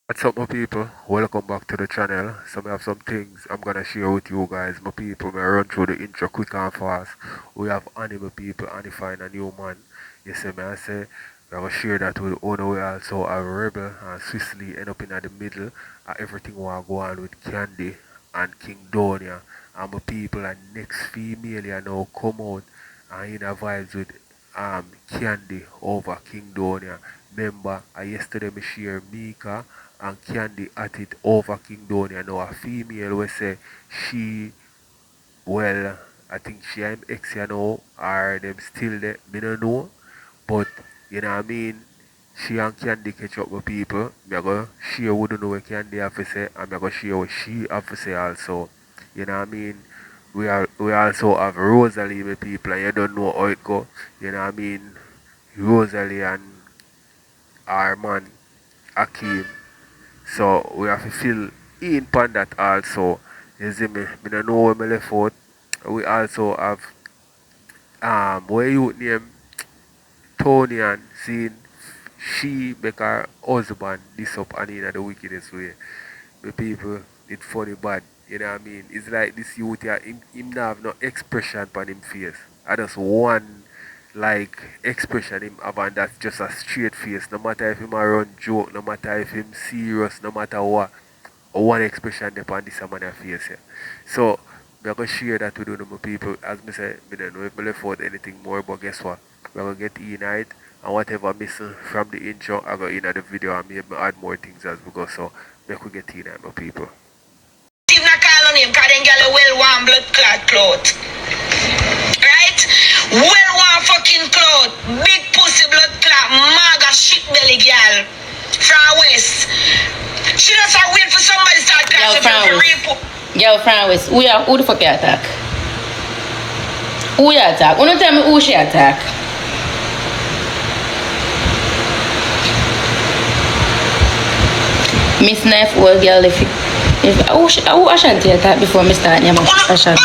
What's up, my people? Welcome back to the channel. So, I have some things I'm gonna share with you guys, my people. I run through the intro quick and fast. We have animal people, Annie find a new man. You see me, I say, we're gonna share that with owner. We also have Rebel and Swiftly end up in the middle. Everything will go on with Candy and King Donia. And my people, and next female, you know, come out and in a vibes with Candy over King Donia. Remember, yesterday me share Mika and Candy at it over King Donia. Now a female will say she, well, I think she am ex, you know, or them still there, me don't know. But, you know what I mean? She and Candy catch up with people. Me I go share what know what Candy have to say, and me I go share what she have to say also. You know what I mean? We also have Rosealee with people, and you don't know how it go. You know what I mean? Rosalie and our man Akeem. So we have to fill in upon that also. You see me? Me don't know where me left out. We also have where you name Tony and seeing she make her husband this up and in the wickedest way. The people, it's funny bad. You know what I mean? It's like this youth here, him not have no expression on him face. I just one like expression him have and that's just a straight face. No matter if him a run joke, no matter if him serious, no matter what. One expression upon this man face here. So we're gonna share that with you my people. As me say, me don't know if me left out anything more, but guess what? We're gonna get in it and whatever missing from the intro I go in the video and maybe add more things as we go. So make we get in it my people. Even a call on him, cause them girl well want blood clot cloth. Right? Well want fucking cloth. Big pussy blood clot, maga shit belly girl. From West. She just a wait for somebody to start catching for repo. Yo, from West, who the fuck you attack? Who you attack? Who don't tell me who she attack? Miss Knife was girl if who Ashanti attack before me start name Ashanti.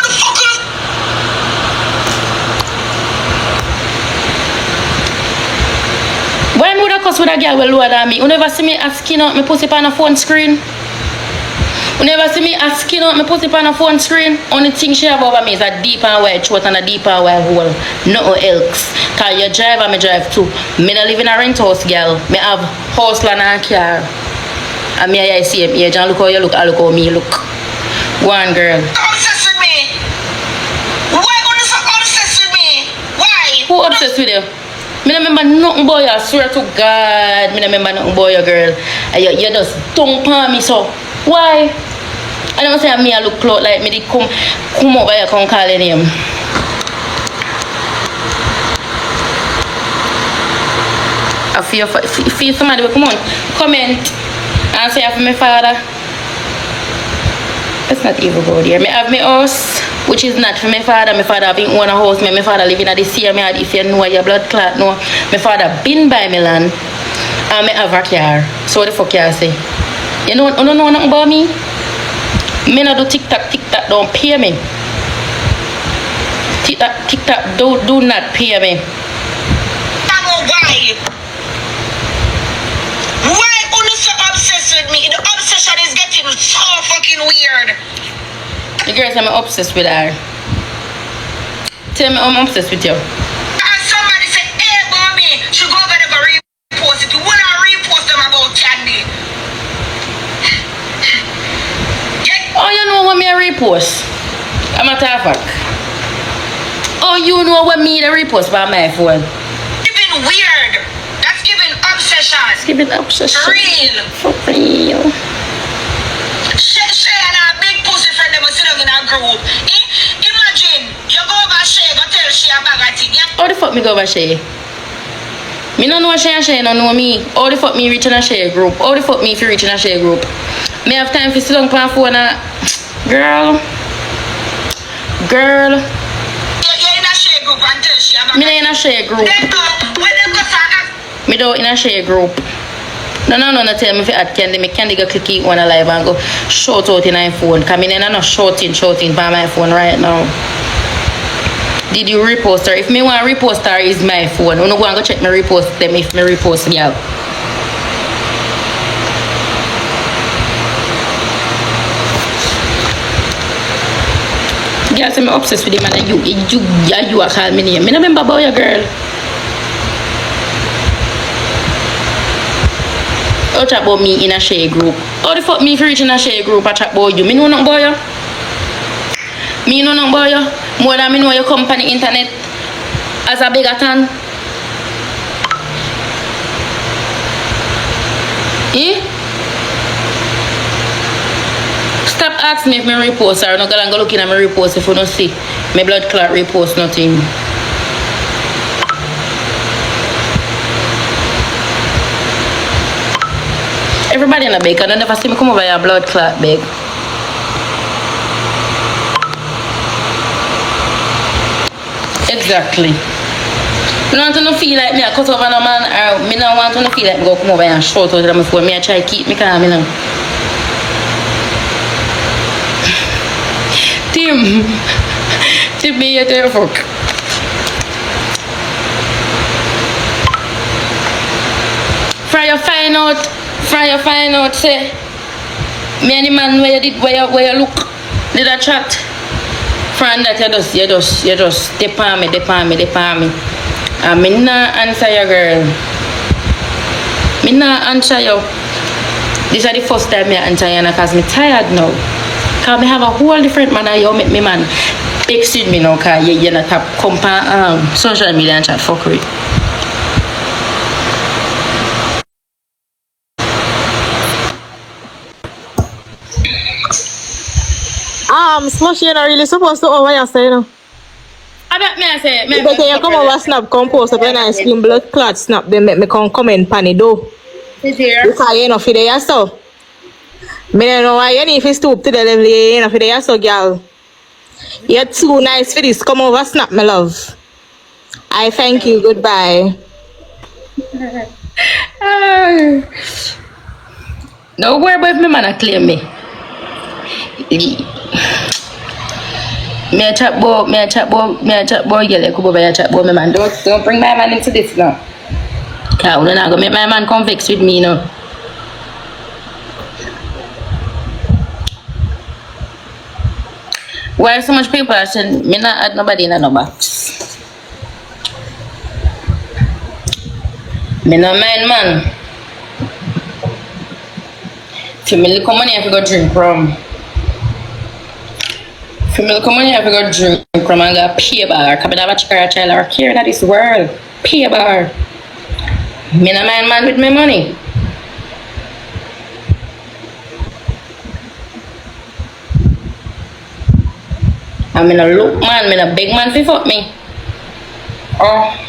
When would I cuss with a girl well lower than me? You never see me asking out me pussy on a phone screen? You never see me asking out me pussy on a phone screen? Only thing she have over me is a deep and wide throat and a deep and wide hole. Nothing else. Cause you drive and me drive too. Me not live in a rent house, girl. Me have house land and car. And me I see him age and look how you look, I look how me look. Go on, girl. Obsessed with me? Why are you so obsessed with me? Why? Who obsessed with you? Me don't remember nothing about you, I swear to God. Me don't remember nothing about you, girl. And you just don't pan me so. Why? I don't say me I look close like me they come over here come calling him. I feel somebody will come on. Comment and say for my father. It's not even good here. Me have my house, which is not for my father. My father have been own a house. My father living at the sea. If you know your blood clot, no. My father been by my land. And me have a car. So what the fuck you say? You don't know nothing about me? Me not do TikTok, don't pay me. TikTok, do not pay me. I know why. Why are you so obsessed with me? The obsession is getting so fucking weird. The girls, I'm obsessed with her. Tell me I'm obsessed with you. And somebody said, hey, mommy, she go over there go repost it. You wanna repost them about Candy? Oh, you know what me a repost? I'm a fact. Oh, you know what me the repost by my phone? Giving weird. That's giving obsession. It's giving obsession. For real. For real. Shay and a big pussy friend them sit down in a group. Imagine you go over Shay, go tell Shay a bag of thing. Yeah? How the fuck me go over Shay? Me no know Shay and Shay don't know me. How the fuck me reach in a Shay group? How the fuck me if you reach in a Shay group? Me have time for sit down on phone and girl. You're in a Shay group and tell Shay a bag of Me not in a Shay group. Then go, when them go start Me don't in a Shay group. No, tell me if you add Candy. Me Candy go click it on a live and go shout out in my phone. Cause me not shouting by my phone right now. Did you repost her? If me want repost her is my phone. You no go and go check me repost them if me repost girl. girl say me obsessed with him and you a call me name. Me no remember about your girl. Oh, chat about me in a share group. How the fuck me if you reach in a share group I chat about you? Me know nothing about you. Me know nothing about you. More than me know your company internet as a begaton. Eh? Stop asking me if me repost or not gonna go looking at my repost if you don't see my blood clot repost nothing. Everybody in the bake, I don't never see me come over your blood clot bag. Exactly. Me don't want to feel like me I cut over no man or me don't want to feel like me go come over and shout out to my phone. Me I try keep me calm, you know. Tim me at your fuck. From you find out, say me and the man where you look, did I chat? From that you just dip on me. And me not answer your girl. Me not answer you. This is the first time me answer you because me tired now. Cause me have a whole different man and you make me man excuse me now cause you're not a social media and chat fuckery. Slushy, you're not really supposed to over your say, you know. I bet me I say me But you come over snap, come post up and I scream blood clot snap, then make me come comment pan it though. Because you know, for the yourself. Me don't know why you need to stoop to the level, you know, for the yourself, girl. You're too nice for this. Come over snap, my love. I thank you. Goodbye. No worry about me man I claim me. Me a chat boy, girl, come over here chat boy, me man. Don't bring my man into this now. Cause we're not gonna make my man come vex with me now. Why so much people are saying me not add nobody in a no box. Me no mind man. If me little money I have to go drink rum. If me little money I have to go drink rum and go pay bar. Cause me never check a child or care in this world. Pay bar. Me no mind man with my money. I mean a look man, me a big man fi fuck me. Oh.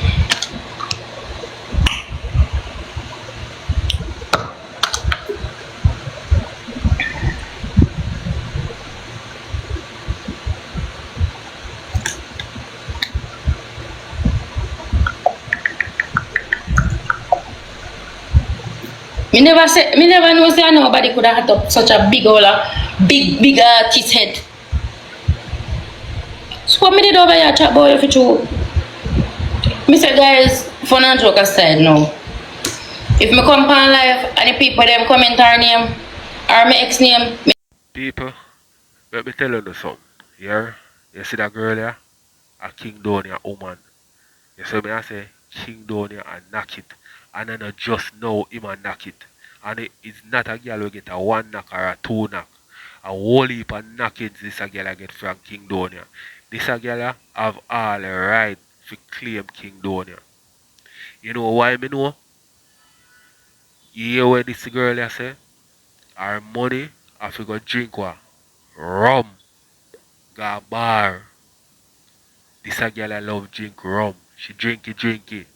Me never know say nobody could have had up such a big big artist head. So what me did over here chat boy if you true. Me say guys, fun and joke aside now. If me come on live and the people them comment our name or my ex name. People, let me tell you something. Yeah? You see that girl there? A King Donia woman. You see me I say King Donia and knock it. And then just know him and knock it. And it's not a girl who get a one knock or a two knock. A whole heap of knockings this a girl I get from King Donia. This a girl have all the right to claim King Donia. You know why me know? You hear what this girl I say? Her money I fi go drink what? Rum. Go bar. This a girl I love drink rum. She drink it.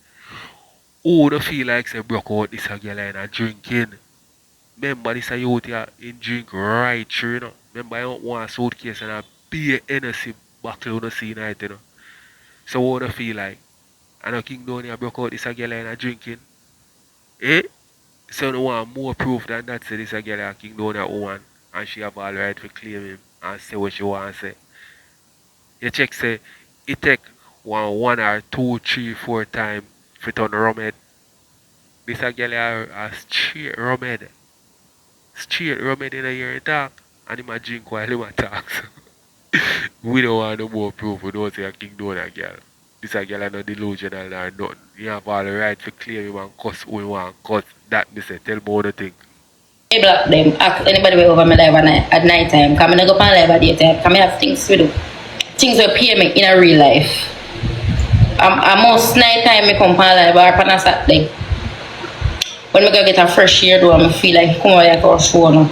Who don't feel like say broke out this a girl in a drinking? Remember this a youth here in drink right through, you know. Remember I don't want a suitcase and a beer Hennessy bottle you don't see night, you know. So what do you feel like? I know King Donny broke out this a girl in a drinking. Eh? So no want more proof than that say this a girl a King Donny woman and she have all right to claim him and say what she want to say. You check say it take one or two, three, four time for turn rum head. This a girl a straight rum head. Straight rum head in a year talk and him a drink while him a talk. We don't want no more proof. We don't say a king do that girl. This a girl are not delusional or nothing. You have all the right to claim him and cuss who you want cuss. That me say, tell me what you think. I block them. Ask anybody way over my live at night time. Come and go on live at daytime. Come have things to do. Things will pay me in a real life. I'm most night time me come on live or on a Saturday. When I go get a fresh air though, I feel like come over here for a show now.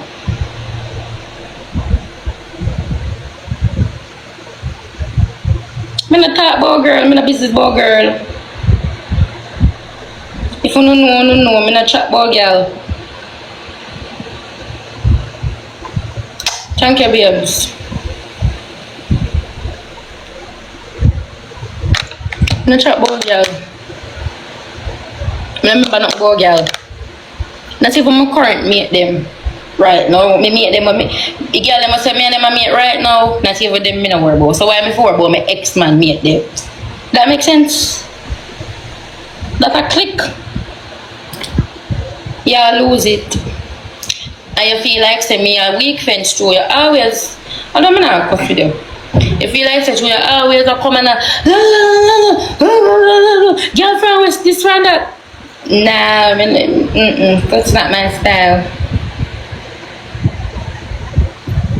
I'm not talk about girl, I'm not business about girl. If you don't know, I'm not chat about girl. Thank you, babes. I'm not chat about girl. I remember not about girl. Not even my current mate them. Right now, me mate them, the girl them say me and them a mate right now. Not even them me no worry about. So why me for about my ex-man mate them? That makes sense? That a click. Yeah, lose it. And you feel like say me a weak fence through you always. I don't know how to with you. You feel like say you always a come and girlfriend with this one that. Nah, that's not my style.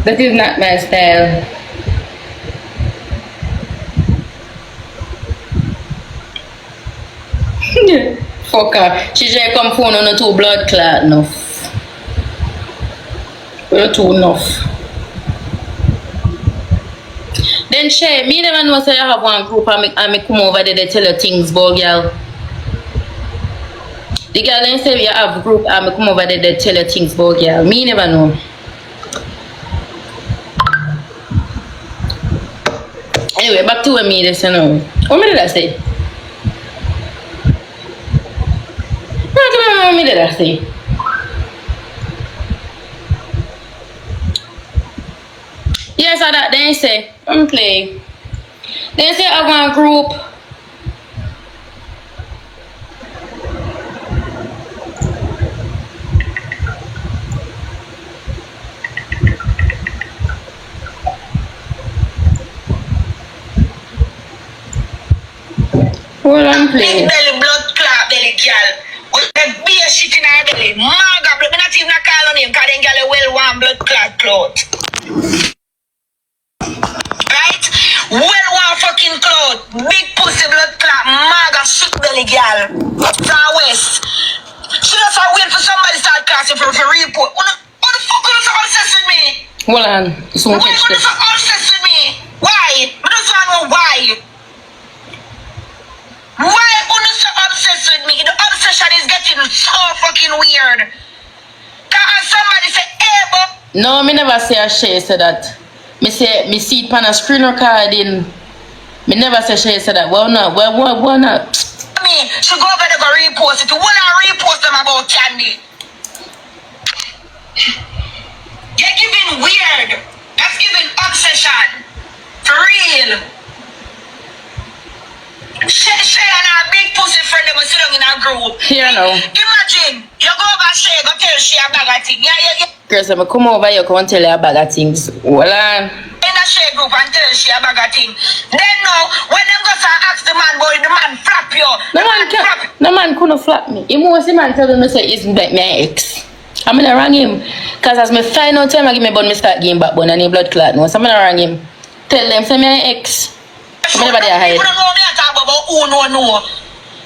That is not my style. Fuck her. She just come phone on a 2 blood clot enough. We're too enough. Then she, me never know say I have one group and me come over there they tell her things about girl. The girl then say you have a group and me come over there they tell her things about girl. Me never know. Anyway, back to what me this you know. What me did I say? What me did I say? Yes, I that then say, I'm play. Then say I have one group. Well, I'm playing. Big belly, blood clot belly girl. With the beer shit in her belly. Maga, but me not even call on him because them girl well want blood clot. Right? Well want fucking clot. Big pussy blood clot. Maga shit belly girl. Far west. She just wait for somebody to start classing for report. What the fuck are you so obsessed with me? Hold on. Why are you so obsessed with me? Why? I just want to know why. Why are you so obsessed with me? The obsession is getting so fucking weird. Cause somebody say, hey, but no, me never say a she said that. Me say me see it on a screen recording. Me never say she said that. Well not. Well not. me, she go over there go repost it. When I repost them about Candy. You're giving weird. That's giving obsession. For real. She and her big pussy friend them sit down in a group. Here now. Imagine, you go over Shay, go tell she a bag of things. Yeah. Girls, I'm come over here, come and tell you a bag of things. Hold on. In a Shay group and tell she a bag of things. Then now, when them go to ask the man, boy, the man flap you. No man couldn't flap me. He most man tell me say it's like my ex. I'm gonna rang him. Cause as me find out time I give me bun, me start getting backbone and he blood clot no. So I'm gonna rang him. Tell them say my ex. I'm never there hide. You don't know me talk about who no.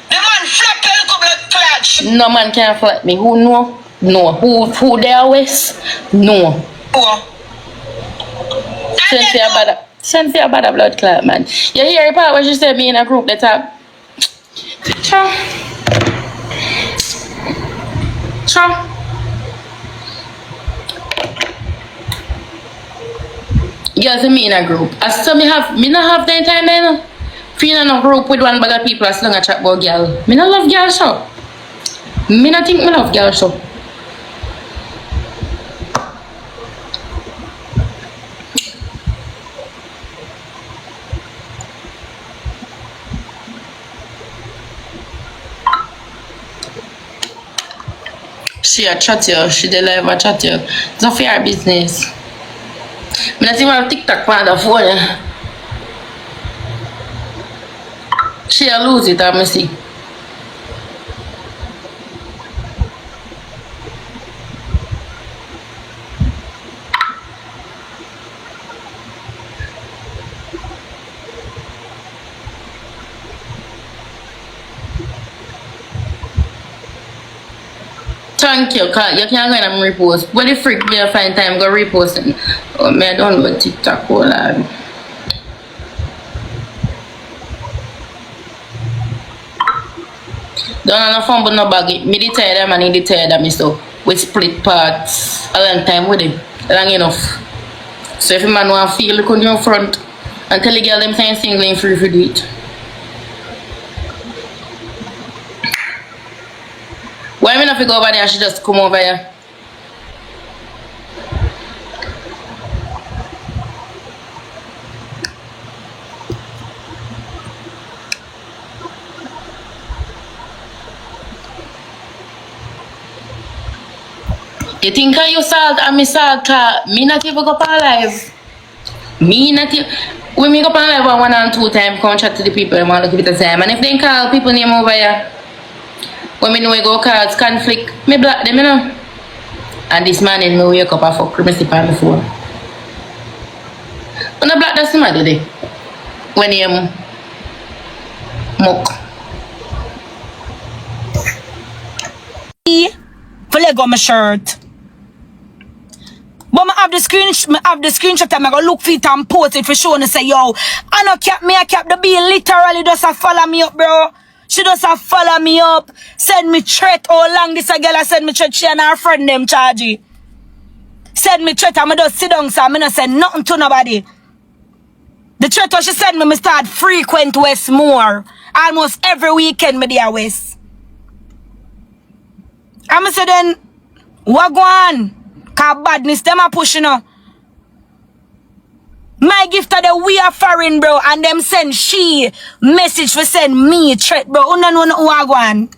The man flap you look blood clot. No man can't flap me. Who know? No. Who there West? No. Send for a bad blood clot, man. You hear the part when she said me in a group that talk. Cha. Girls me in a group. As so me not have the time then. Feel in a group with one bag of people as long as chat about girl. Me not love girl show. Me not think me love girl show. She a chat you, she dey live chat you. It's not for your business. Me not even have TikTok on the phone. She'll lose it, I see. Thank you, cause you can't go and repost. When the freak me a find time go repost it. Oh man, I don't know TikTok all that. Don't have no fun but no baggy. Me the tired man, he the tired me so we split parts a long time with him. Long enough. So if a man want to feel look on your front and tell the girl them saying single and free for do it. Why me not go over there and she just come over here? You think you salt and me salt me not even go on live. Me not even when me go on live 1 and 2 times come chat to the people and want to give it a time. And if they call people name over here, when me know we go cause conflict, me block them, you know. And this man in me wake up and fuck me sleep on the phone. When I block that somebody there. When he mock. For leg on my shirt. But I have the screenshot and I go look for it and post it for sure and say, yo, I know cap me, I cap the bill literally just a follow me up, bro. She just a follow me up, send me threat how long this a girl a send me threat, she and her friend them chargy. Send me threat and I just sit down so I not send nothing to nobody. The threat what she send me start frequent West more. Almost every weekend me there West. I'm say then, what go on? Cause badness, them a push, you know. My gift are the we are foreign, bro, and them send she message for send me threat, bro. Una know what go on.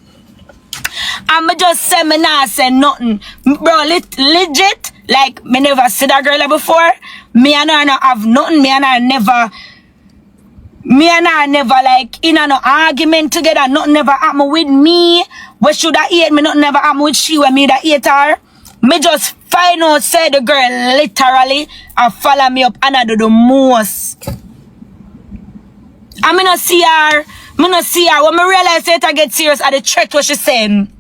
I'ma just say me not say nothing. Bro, legit, like, me never see that girl before. Me and her not have nothing. Me and her never like in no argument together. Nothing never happen with me. What should I hate me? Nothing never happen with she when me that hate her. Me just find out say the girl literally and follow me up and I do the most. I me not see her. Me not see her. When me realize it I get serious at the threat what she saying.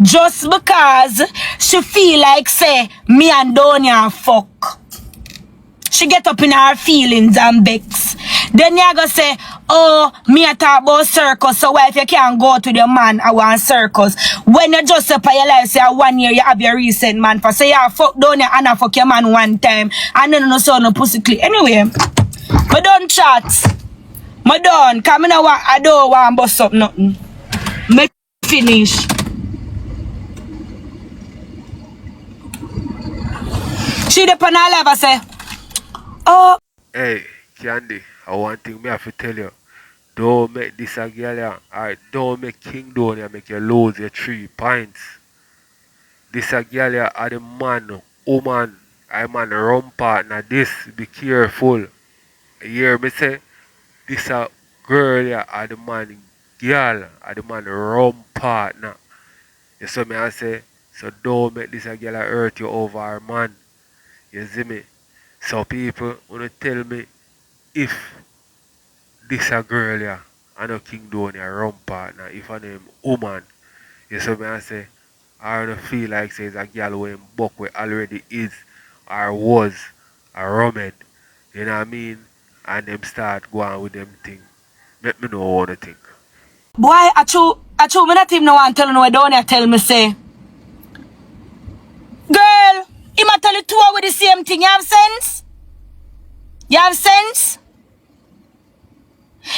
Just because she feel like say me and Donia fuck. She get up in her feelings and begs. Then you go say, oh, me a talk about circus, so why if you can't go to the man I want circus? When you just up your life, say 1 year you have your recent man for say yeah, fuck down your and I fuck your man one time and then no so no pussy clean. Anyway, but don't chat. Me done, cause me I don't want to bust up nothing. Me finish. She depend on her life, I say, oh. Hey, Candy, I one thing me have to tell you. Don't make this a girl here. Alright, don't make King down here make you lose your 3 points. This a girl here are the man, woman, I man run partner. This, be careful. You hear me say? This a girl here are the man, girl, are the man run partner. You see me I say? So don't make this a girl hurt you over her man. You see me? So people wanna tell me if this a girl yeah, I know King Donia run partner, if I name woman, you see me I say, I don't feel like say it's a girl who buck where already is or was a rummed, you know what I mean? And them start going with them thing. Let me know what you think. Boy, I true, me not even know and tell no Donia tell me say, girl, he might tell you 2 with the same thing. You have sense? You have sense?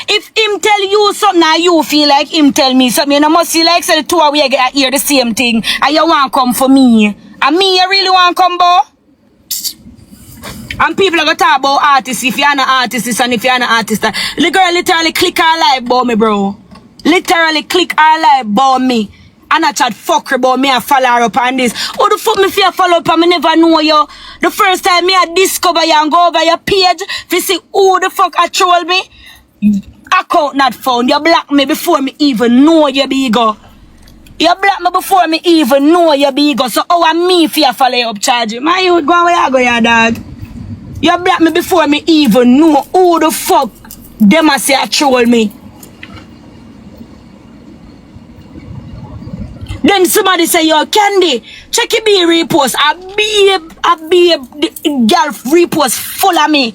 If him tell you something and you feel like him tell me something, you must feel like say the 2 of we hear the same thing and you want to come for me. And me, you really want to come, boy? And people are going to talk about artists if you're not artist and if you're not artist. The girl literally click her life about me, bro. Literally click her life about me. And I chat fuck her about me and follow her up on this. Who the fuck me fear follow up and me never know you? The first time me I discover you and go over your page to see who the fuck I troll me. Account not found. You block me before me even know you bigo. You block me before me even know you bigo. So how am me for you follow up charge? My youth go where you go, ya dog. You block me before me even know who the fuck them a say a troll me. Then somebody say, yo, Candy, check your B repost. A be girl repost full of me.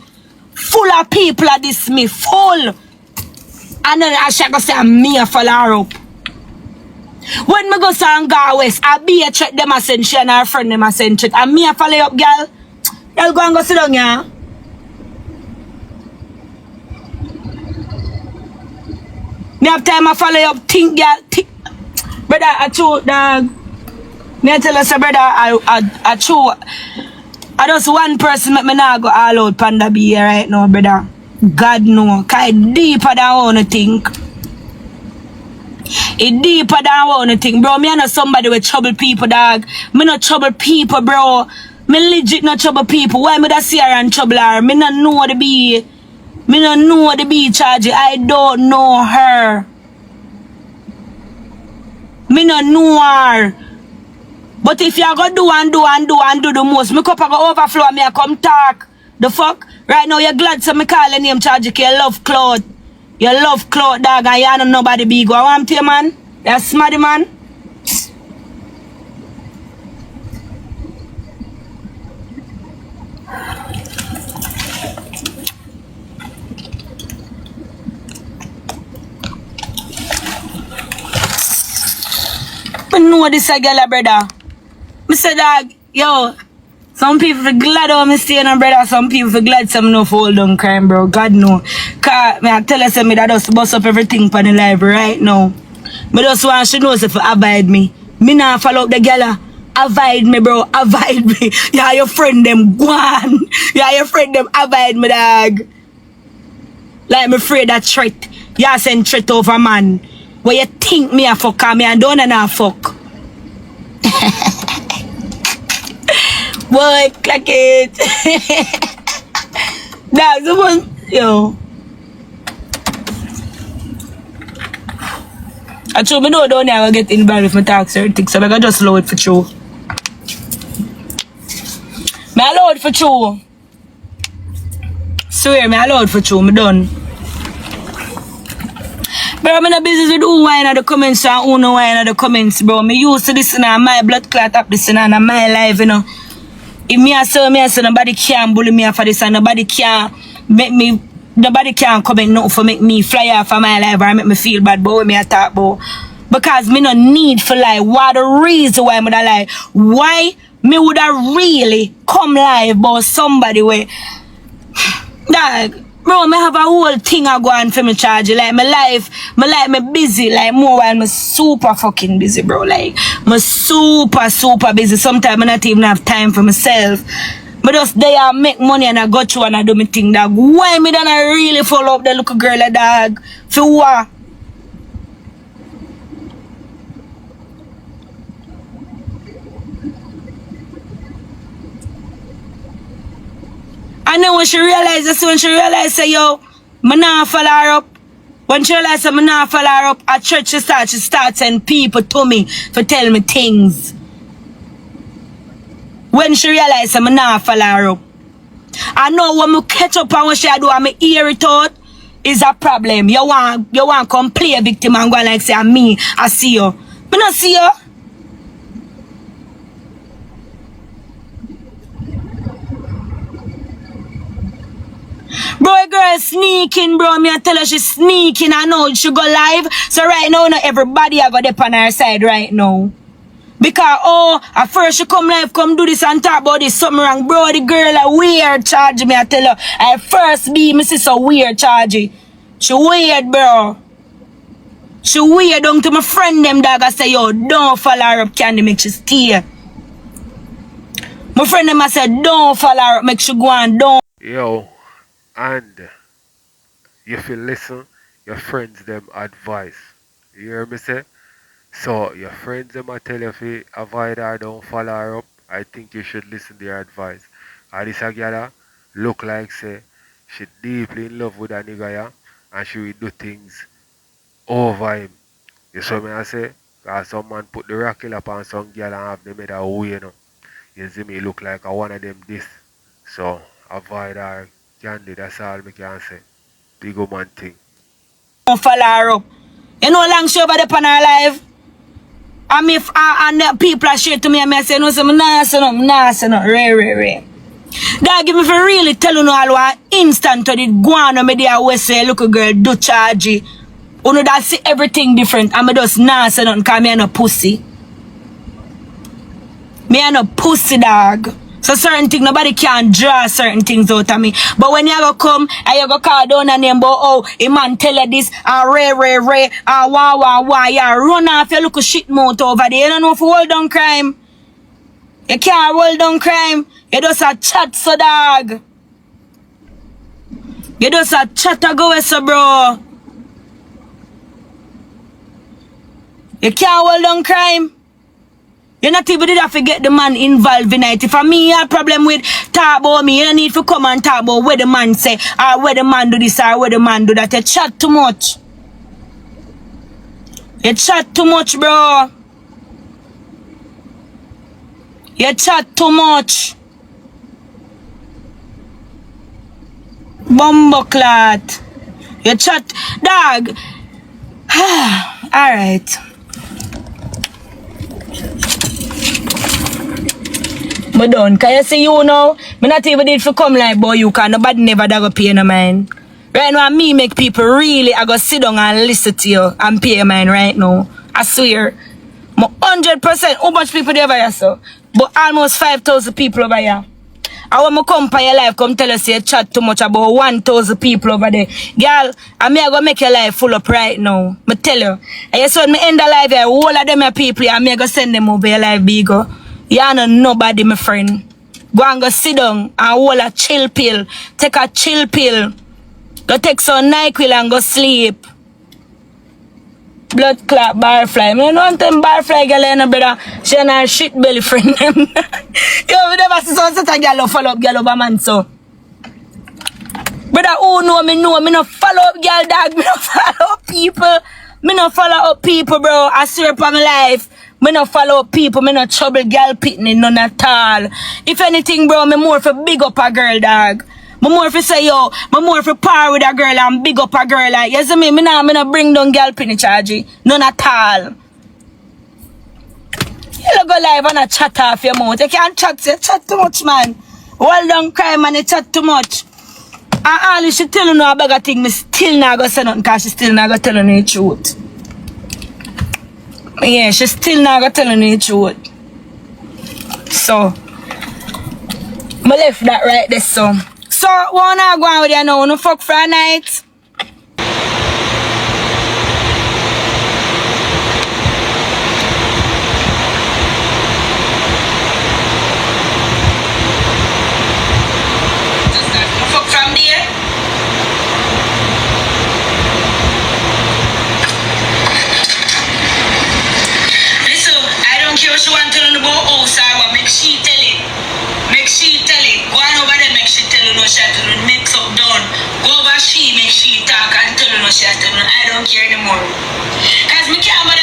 Full of people at this me. Full. And then I shall go say, me a follow her up. When me go to Go West, I be a check them a send she and her friend them a send check. And me a follow up, girl. Y'all go and go sit down, yeah. Me have time I follow up, think, girl. Think. Brother, I true, dog. Me I tell us, brother, I true. I just one person make me now go all out Panda B here right now, brother. God know. Cause it deeper than I wanna think. It deeper than I wanna think, bro. Me I know somebody with trouble people, dog. Me not trouble people, bro. Me legit not trouble people. Why me that see her and trouble her? Me not know the B. Me not know the B charge. I don't know her. Me not know her. But if you go do the most, me cup go overflow and me I come talk. The fuck? Right now you're glad so me call your name charge you love cloth. You love cloth, dog, and you don't know nobody big. I want you, man. You're smarty, man. I know this a girl, brother. Me say, dog, yo, some people feel glad how me stay on, brother. Some people feel glad some no hold on crime, bro. God know. Cause me I tell you me that just bust up everything on the live right now. Me just want she knows if you avoid me. Me not follow up the girl. Avoid me, bro. Avoid me. Yeah, your friend them go on. Yeah, your friend them avoid me, dog. Like me afraid that threat. You send threat over man. Where you think me a fuck and me and don't know fuck. Boy, clack it. That's the one, yo. I told me no, don't ever get involved with my tax or things, so I just load for true. Me I load for true. Swear me I load for true, me done. Bro, I'm in a business with who wine at the comments and who no wine at the comments, bro. Me used to listen to my blood clot up this and my life, you know. If me I say nobody can bully me for this and nobody can make me, nobody can comment nothing for make me fly off of my life or make me feel bad about what me I talk about. Because me no need for lie. What the reason why me da lie? Why me would have really come live about somebody where dog, bro, me have a whole thing I go on for me charge. Like my life, me busy, like more while me super fucking busy, bro. Like me super busy. Sometimes I not even have time for myself. But just there I make money and I go through and I do me thing, dog. Why me don't I really follow up the little girl, dog? For what? And then when she realized, say, yo, me not follow her up. When she realized that me not follow her up, at church she starts sending people to me for tell me things. When she realized that me not follow her up. I know when me catch up and what she do and me hear it out, is a problem. You want come play a victim and go like say, me, I see you. Me not see you. Bro, a girl sneaking, bro. Me I tell her she's sneaking. I know she go live. So right now, not everybody I got up on her side right now. Because, at first she come live, come do this and talk about this, something wrong. Bro, the girl a weird charge me, I tell her. I first be me sister weird charge. She weird, bro. She weird down to my friend them, dog. I say, yo, don't follow her up, Candy, make she stay. My friend them, I said, don't follow her up, make she go on, don't. Yo, and if you listen, your friends them advice. You hear me say? So your friends them a tell you if you avoid her, don't follow her up. I think you should listen to their advice. And this a girl look like say she deeply in love with a nigga, yeah? and she will do things over him. You see me I say? Cause some man put the rocket up on some girl and have them head away, you know. You see me look like a one of them this. So avoid her candy, that's all me can say. Big woman thing. Follow her up. You know long she over there on her live. And if and the people are straight to me and I say, no, so I'm nah, rare. That give me for really tell you all what instant to the guano me there always say, look a girl, do charge. You know that see everything different. And me just nah say nothing because me ain't no pussy. Me ain't no pussy dog. So certain things, nobody can draw certain things out of me. But when you go come and you go call down a name, but oh, a man tell you this, and ray, and wah, you run off your little shit mouth over there. You don't know if you hold down crime. You can't hold down crime. You just a chat, so dog. You just a chat to go so bro. You can't hold down crime. You not even did have to get the man involved in it. If me have problem with talk about me, you don't need to come and talk about where the man say, or where the man do this, or where the man do that. You chat too much. You chat too much, bro. You chat too much. Bumbleclot. You chat, dog. Alright. But done. Can you see you now? Me not even did for come like boy you can nobody never da go pay no mind. Right now me make people really I go sit down and listen to you and pay your mind right now. I swear. 100% how much people there over here so? But almost 5,000 people over here. I want me come for your life, come tell us you chat too much about 1,000 people over there. Girl, I may go make your life full up right now. Me tell you. And you saw me end the life here, all of them are people, I may go send them over your life, bigger. You know nobody, my friend. Go and go sit down and hold a chill pill. Take a chill pill. Go take some NyQuil and go sleep. Blood clot barfly. I don't want them barfly girl in brother. She and her shit belly friend them. Yo, we never see such a girl follow up girl over man so. Brother, who know me no follow up girl dog. Me no follow up people. Me no follow up people, bro. I swear upon my life. Me no follow up people. Me no trouble girl pitney none at all. If anything, bro, me more for big up a girl dog. Me more for say yo, me more for par with a girl and big up a girl like you see me no bring down girl pitney charge. None at all. You go live and a chat off your mouth. You can't chat, you chat too much, man. Hold down crime and you chat too much. And all you should tell you no bag of thing, me still not go say nothing because she still not go tell you the truth. Yeah, she still not go tell you the truth. So, me left that right there, so. So, what I go on with you now? No fuck for a night? No fuck from there? Listen, I don't care what she want to tell you about house or what, make she tell it. Make she tell it. Go on over there, make she tell you no shit. Mix up done. Go over she, make she talk and tell you no shit. I don't care anymore. Cause me can't bother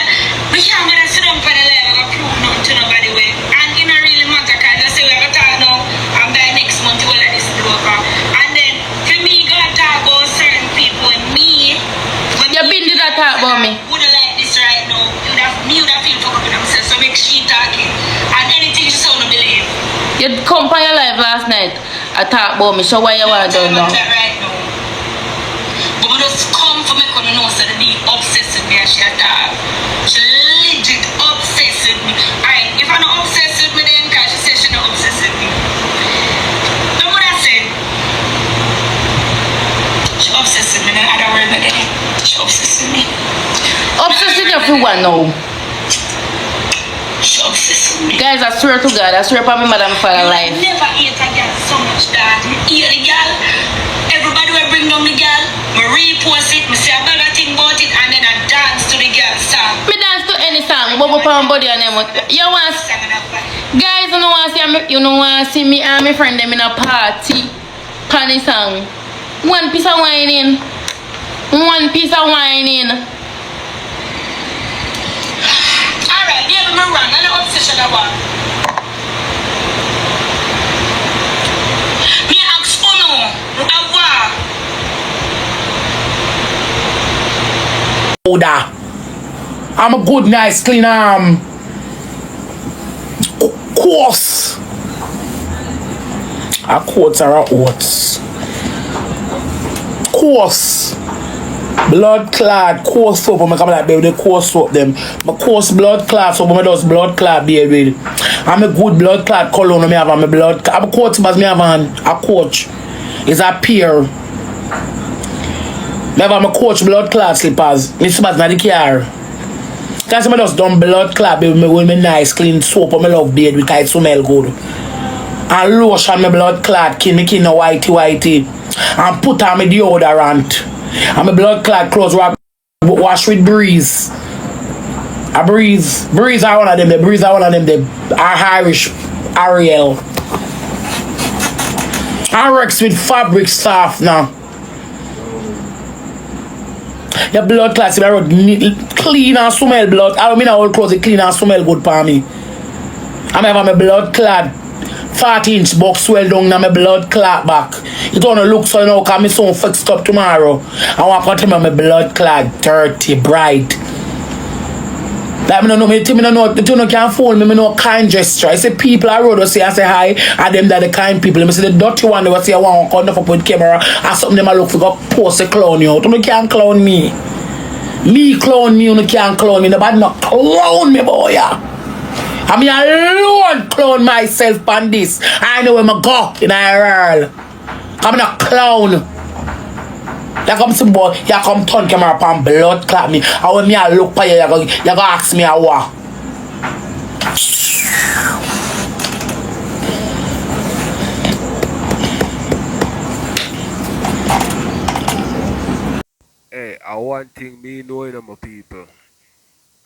sit down for the live and prove nothing to nobody way. And it don't really matter cause I say we have to talk now and by next month all of this is over. And then for me gonna talk about certain people and me when You been did that talk about me. wouldn't like this right now. You would have feel fucked up with themselves. So make she talking. And anything she sound believe. You come for your life last night. I talk about me. So why you want to do now? Right now. But we just come for me because you know so the deep obsessed with me and she attack. She legit obsessed with me. Alright, if I'm not obsessed with me then because she said she's not obsessed with me. Know what I said? She obsessed with me. No other word again. She obsessed with me. Obsessed with everyone now. She obsessed with me. Guys, I swear to God, I swear upon my mother and father life. Never hate a girl so much that me hate the girl. Everybody will bring down the girl. Me repost it. Me say a bag of thing about it and then I dance to the girl song. Me dance to any song, bubble palm body and them. You want guys, you know want see me and my friend them in a party. Panny song. One piece of wine in. One piece of wine in. Alright, yeah, I'm wrong. I'm not obsession about. Me ask Uno, Order. I'm a good, nice, clean course. A quarter of oats. Course. Blood clot, coarse soap, I'm coming like baby, the coarse soap them. My coarse blood clot soap, I does blood clot baby. I'm a good blood clot cologne, me have my blood. I'm a coach, but me have a coach. It's a peer. Me have my coach blood clot slippers. Me slippers not the car. Cause I just done blood clot baby, with me nice clean soap, I love baby because it smell good. And lotion my blood clot, kill me no whitey. And put on my deodorant. And my blood clot clothes wash with breeze. A breeze. Breeze are one of them. The breeze are one of them. The Irish Ariel. I works with fabric stuff now. Your blood clots, if I wrote clean and smell blood. I don't mean all clothes clean and smell good for me. I'm having my blood clot 40-inch box well down now my blood clot back. It don't look so now because I'm so fixed up tomorrow. I want to tell my blood clot dirty, bright. Like, I don't know, the two can't fool me, I know kind gesture. I say people I road will say, I say hi, and them that the kind people. I say the dirty one, they will say I want to come up with camera, and something them I look for, go post a clown you out. You can't clown me. Me clown me, you can't clown me. Nobody not clown me, boy, yeah. I mean, alone clown myself on this. I know where I go in a world. I'm not clown. You come some boy, you come turn camera up and blood clap me. And when me I look for you, you go ask me a what? Hey, I one thing me knowing my people.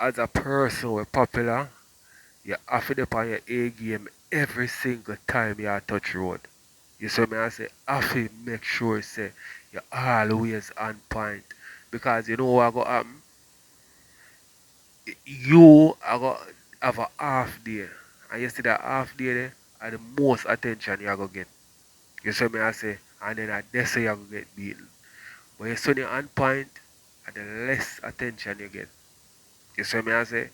As a person with popular, you have to dip on your A game every single time you touch road. You see me I say, have to make sure say you're always on point. Because you know what go happen? You are going to have a half day. And you see that half day there are the most attention you are going to get. You see me I say, and then at this you are going to get beaten. But you see you're on point, and the less attention you get. You see me I say?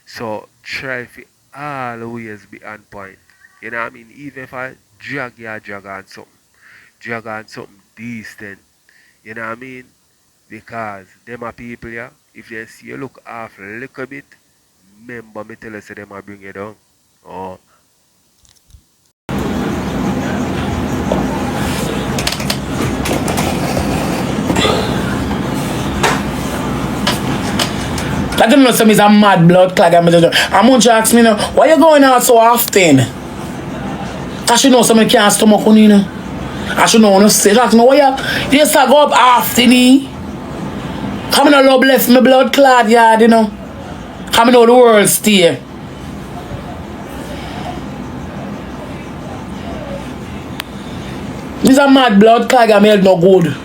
So try to always be on point. You know what I mean? Even if I drag on something decent. You know what I mean? Because them are people yeah, if they see you look off a little bit, remember me tell you say them a bring you down. Oh. I don't know some is a mad blood clot. I'm going to ask me now, why you going out so often? I should know somebody can't stomach on you know. I should know when you say ask me why you start go up often. Come in a love left my blood clot yard, you know. Come in all the world stay. This a mad blood clot and health no good.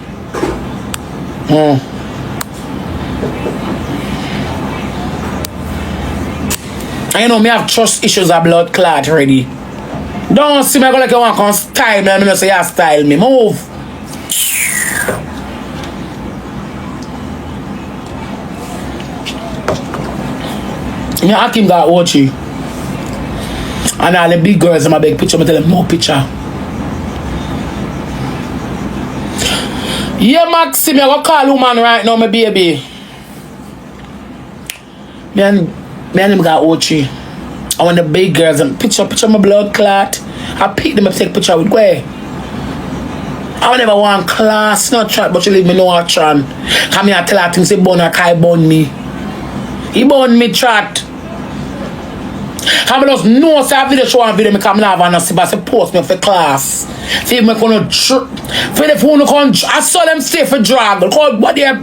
And you know me have trust issues of blood clot already. Don't see me go like you want to come style me and me say you style me. Move. You know Hakim got Ochi. And all the big girls in my big picture, I tell them no picture. Yeah, Maxim, I go call woman right now, my baby. Me and him got Ochi. I want the big girls and picture my blood clot. I pick them up, take picture with where. I never want class, not chat, but you leave me no action. Come here, tell her things, say bun or kai bun me. He bun me chat. I just know say a video show and video me come live and see but post me for class. See me gonna for the phone come I saw them stay for drag. Call what they have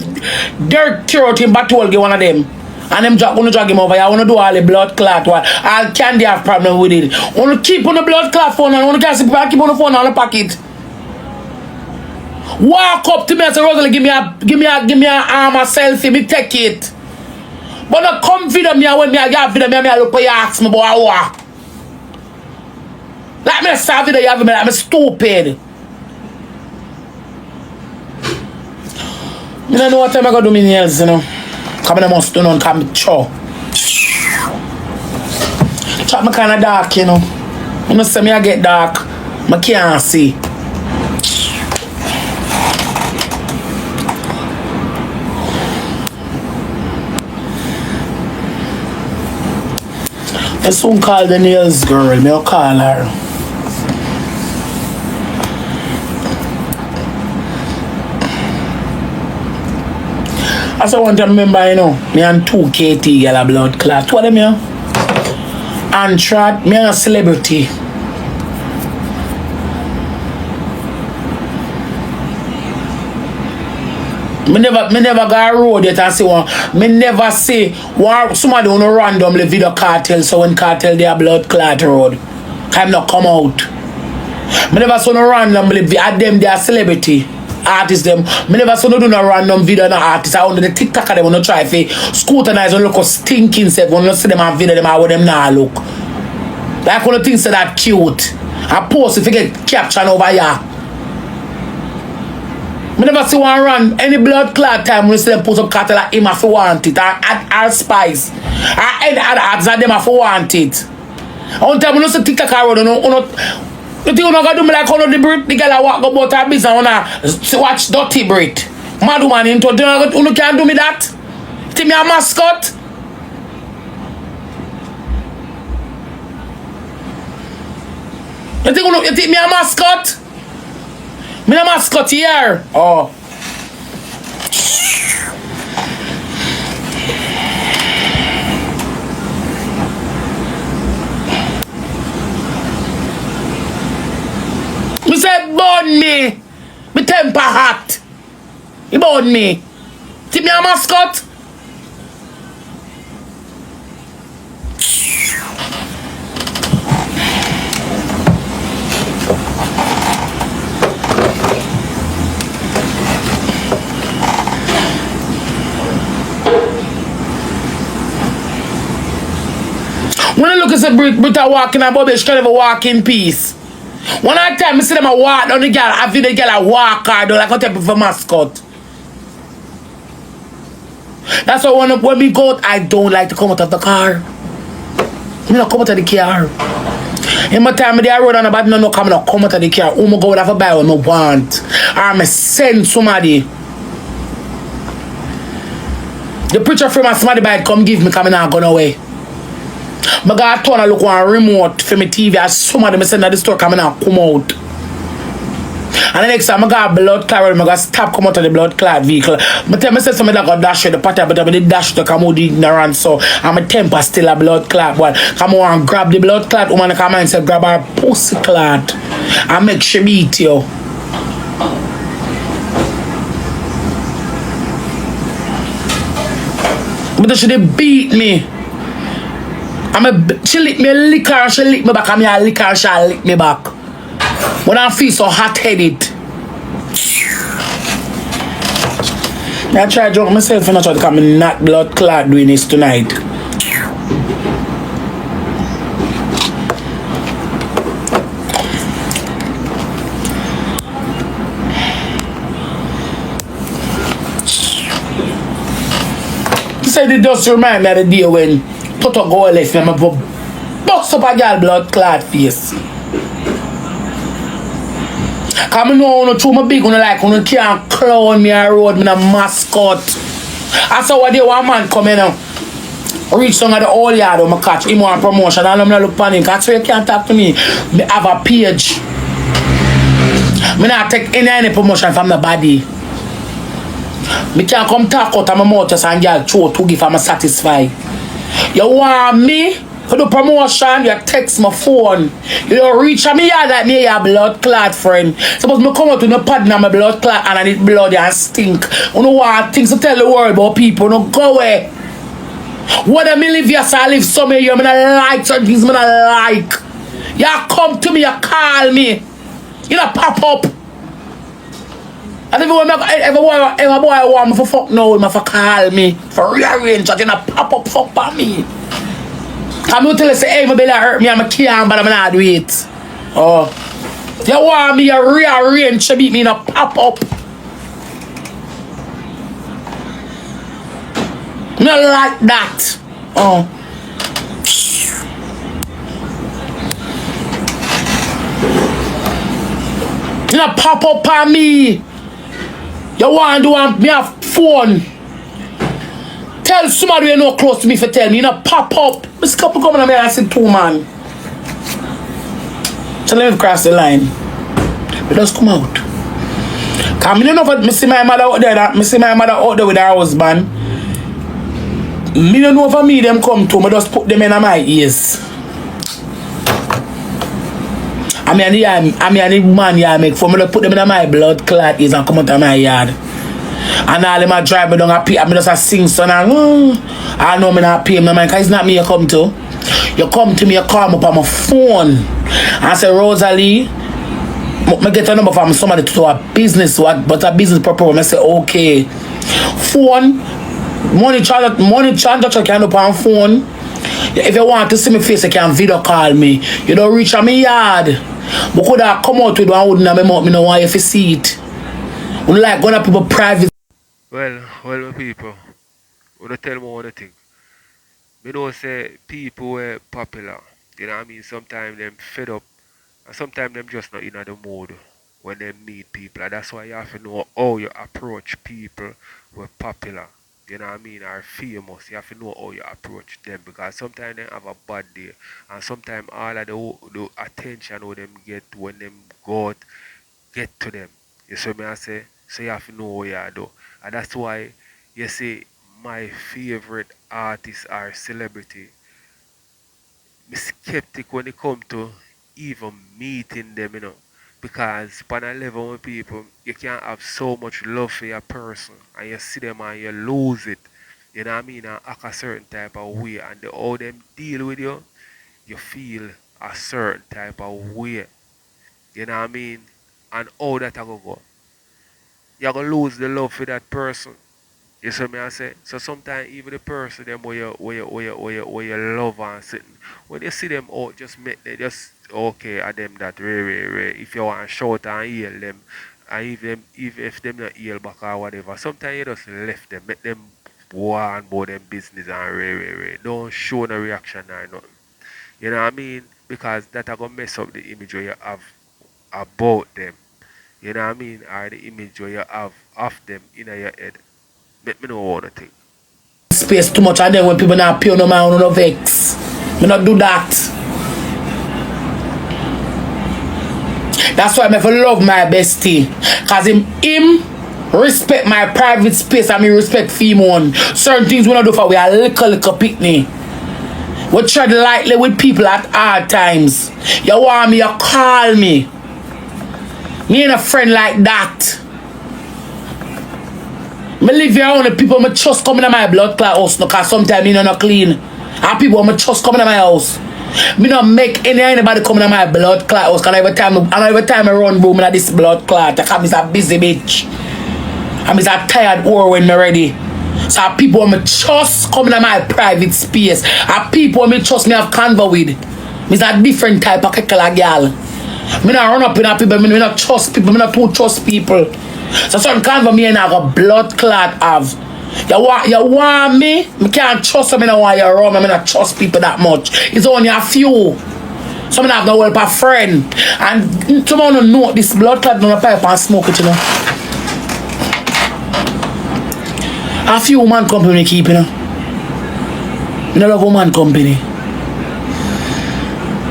dirt throat in battle get one of them. And them gonna drag him over here. I wanna do all the blood clot one. All candy have problem with it. Wanna keep on the blood clot phone and wanna keep on the phone on the pocket. Walk up to me and say, Rosealee, give me a arm a selfie, me take it. But not come video me when me a get video me a look for you ask me about what. Like me a video you have me like me stupid. I don't know what time I gotta do my nails, you know. Come I must do none, come chow. Chop me kinda dark, you know. You know say me I get dark. I can't see. I soon call the nails girl, me I'll call her. As I want to remember, you know, me and 2 KT girl a blood clot. What them here? And Trad, me and a celebrity. Me never go a road yet and see one. Me never see one somebody on a randomly video cartel, so when cartel they a blood clot road. I'm not come out. Me never saw no randomly at them they are celebrity. Artists them. Me never saw no do no random video no artists. I under the TikTok them wanna try to scrutinize and look stinking self. When you see them on video them how them now look. Like one of the things that cute. I post if you get caption over here. I never see one run any blood clot time when you see them post up cattle like him if you want it. Or spice. Or any other ads that them if you want it. One time when you see TikTok around, you think you're not going to do me like one of the Brit? The girl I walk about her business and watch dirty Brit. Mad woman into it. You can't do me that? You think me a mascot? You think me a mascot? Me a mascot here. Oh. Me say burn me. Me temper hot. You burn me. Think me a mascot? When I look at the Brit walking about it, she can't even walk in peace. One at a time, I see them a walk down the girl, I feel the girl a walk hard, like a type of a mascot. That's why when we go out, I don't like to come out of the car. I don't come out of the car. In my time, I run on about no come out of the car. I'm go out of buy what I want. Or I send somebody. The preacher from somebody buy it, come give me, come and I go away. I got to turn and look on remote for my TV as somebody me send at the store come and come out. And the next time I got a blood clot, I got stop come out of the blood clot vehicle. I tell myself somebody that got dash with the party, but I did dash to come out the ignorance, so and my temper still a blood clot. But come on and grab the blood clot, woman come and say grab her pussy clot and make she beat you. But she did beat me. She lick me lick her, she lick me back, and me a lick her, she lick me back. When I feel so hot-headed. I try to joke myself and I try to come in not blood clot doing this tonight. He said it does remind me of the day when Toto go left me, I'm bust up a girl blood clot face. Cause I know no true my big one like you can't clown me a road, me a mascot. I saw what day one man come in reach some of the old yard and I catch him on promotion and I'm not look panic. I swear you can't talk to me. Me have a page. Me not take any promotion from the body. Me can't come talk out of my mouth just and girl throw to give I'm satisfied. You want me for the promotion, you text my phone. You don't reach me yard like me a blood clot friend. Suppose me come out with no pad and my blood clot and I need blood and stink. You don't want things to tell the world about people. No go away. Whether me live yes I live somewhere you, I like certain things I like. You come to me, you call me. You don't pop up. And every boy want me for fuck now, me for call me, for rearrange, and then a pop up fuck by me. I'm not tell you say, hey, my belly hurt me, I'm a can't, but I'm not do it. Oh. You want me to rearrange to beat me in a pop up. Not like that. Oh. You know, pop up on me. You want to do me a phone. Tell somebody you know close to me for tell me. You know, pop up. This couple coming on me and I say 2 man. So let me cross the line. But just come out. Cause I don't know if I see my mother out there. I see my mother out there with her husband. I don't know if me them come to. I just put them in my ears. I mean the woman yeah make for me to put them in my blood clot ears and come out of my yard. And all them a drive me down a pay. I just a sing son and I know me not pay my mind because it's not me you come to. You come to me, you call me up on my phone and say Rosealee, I get a number from somebody to do a business, but a business purpose. I say okay. Phone, money transaction can up on phone. If you want to see my face, you can video call me. You don't reach on me yard. But could I come out with one wooden and my mouth, me no want you to see it. We like going to people private. Well, my people, wanna tell me one thing. Me know say people were popular. You know what I mean? Sometimes them fed up and sometimes them just not in the mood when they meet people. And that's why you have to know how you approach people who are popular. You know what I mean? Are famous. You have to know how you approach them because sometimes they have a bad day and sometimes all of the attention who them get when them go out get to them. You see me I say? So you have to know what you do. And that's why you see my favorite artists or celebrity. Me skeptic when it come to even meeting them, you know. Because upon a level with people, you can have so much love for your person and you see them and you lose it. You know what I mean? And act a certain type of way and how them deal with you, you feel a certain type of way. You know what I mean? And how that I go. You're gonna lose the love for that person. You see me I say? So sometimes even the person them where you love and sitting, when you see them out just make they just okay at them that really. If you want to shout and yell them and if them not yell back or whatever, sometimes you just left them, make them go on about them business and really. Don't show no reaction or nothing. You know what I mean? Because that are gonna mess up the image where you have about them. You know what I mean? Or the image where you have of them in your head. Make me know what I think. Space too much and then when people not pay no man no vex. Me not do that. That's why I love my bestie. Cause him respect my private space and me respect female. Certain things we not do for we are little picnic. We tread lightly with people at hard times. You want me, you call me. Me ain't a friend like that. Me live here only people me trust coming to my blood clot house no, cause sometimes me not clean. And people me trust coming to my house. Me not make anybody coming to my blood clot house cause every time I run room in this blood clot, I come is a busy bitch. I'm a tired whore when me ready. So people me trust coming to my private space. And people me trust me have convo with. Me's a different type of kekela girl. Me not run up in a people, me not trust people, me not too trust people. So some convo me and I got blood clot have. You want me? Me can't trust them, I don't want you around me, I not trust people that much. It's only a few. Some have no help a friend. And someone don't know this blood clot on a pipe and smoke it, you know. A few woman company keep, you know. I love woman company.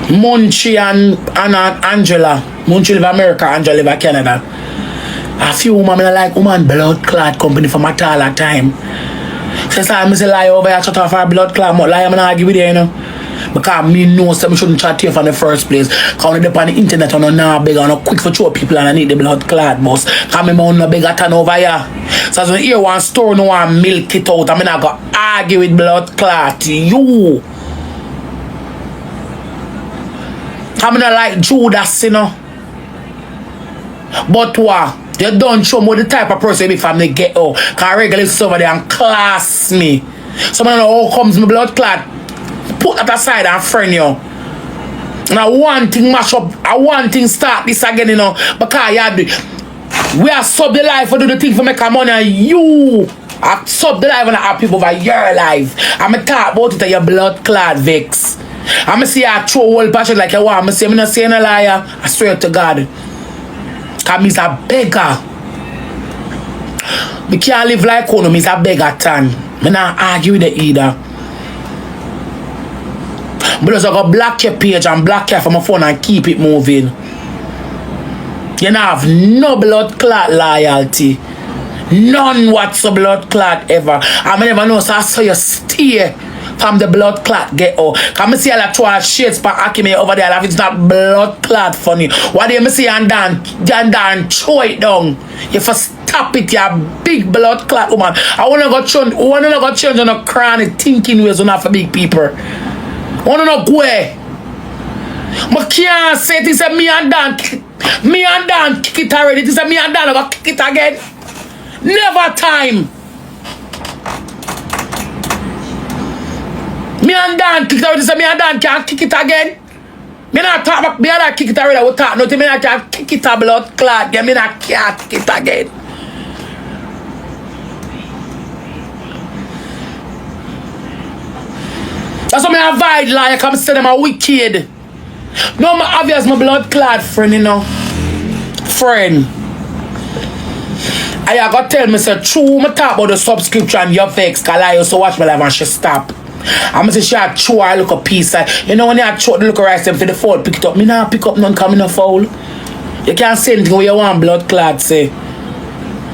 Munchie and Angela. Munchie live in America, Angela live in Canada. A few women I like woman blood clot company from at all that time. Since I say lie over here, shut off our blood clot, but lie I'm not argue with you, you know. Because me know so I shouldn't chat to you from the first place. Because when they on the internet and I'm not big and I'm quick for show people and I need the blood clot boss. Because I'm not big at over here. So as when you hear one store no one milk it out, I'm not going to argue with blood clot. You. I'm not like Judas, you know. But what? You don't show me the type of person if I'm the get out. Cause I regularly sit over there and class me. Someone know how comes my blood clot. Put that aside and friend you. And I want thing mash up. I want thing start this again, you know. Because we are sub the life for do the thing for make money and you I sub the life and I have people over your life. I'm a talk about it at your blood clot vex. I'm going to see I throw whole passion like you want. I'm going to say I'm not saying a liar. I swear to God. Because me's a beggar. Me can't live like one. Me's a beggar tan. Me not argue with it either. But just I go block your page and block your from my phone and keep it moving. You don't have no blood clot loyalty. None whatsoever blood clot ever. I never know, so I saw you stay from the blood clot get out. Can I see all that 12 shades for Akime over there? If it's not blood clot funny. What do you see and dan throw it down? You first stop it, you big blood clot woman. I wanna go change on a chronic thinking ways on for big people. I wanna know where. I can't say this is me and Dan kick it already. This is me and Dan I kick it again. Never time. Me and Dan kick it already. This is me and Dan can't kick it again. Me not talk about me and Dan kick it already. We talk nothing. Me not can't kick it a blood clot. Me not can't kick it again. That's why I avoid like I'm saying them a wicked. No, my obvious my blood clot friend, you know. Friend. I got tell me say true me talk about the subscription you vex cause I used to watch my live and she stop. I'm say she had true I look a piece. You know when you had true the look right them for the phone pick it up. Me not pick up none coming no foul. You can't say anything where you want blood clot say.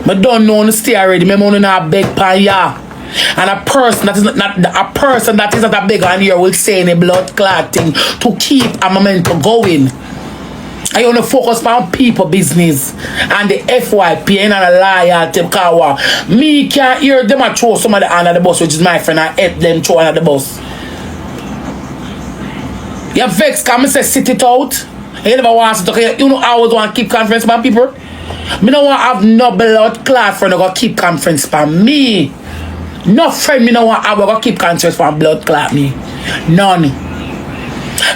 Me don't know to stay already. Me only not beg pan ya. And a person that is not a beggar on here will say any blood clot thing to keep a momentum going. I only focus on people business and the FYP and the loyalty because me can't hear them a throw somebody under the bus, which is my friend, I help them throw under the bus. You vex because I say sit it out. You never want to talk. You know I always want to keep conference with people. Me don't want to have no blood clot friend to keep conference for me. No friend me no want I will keep conscious for blood clot me. None.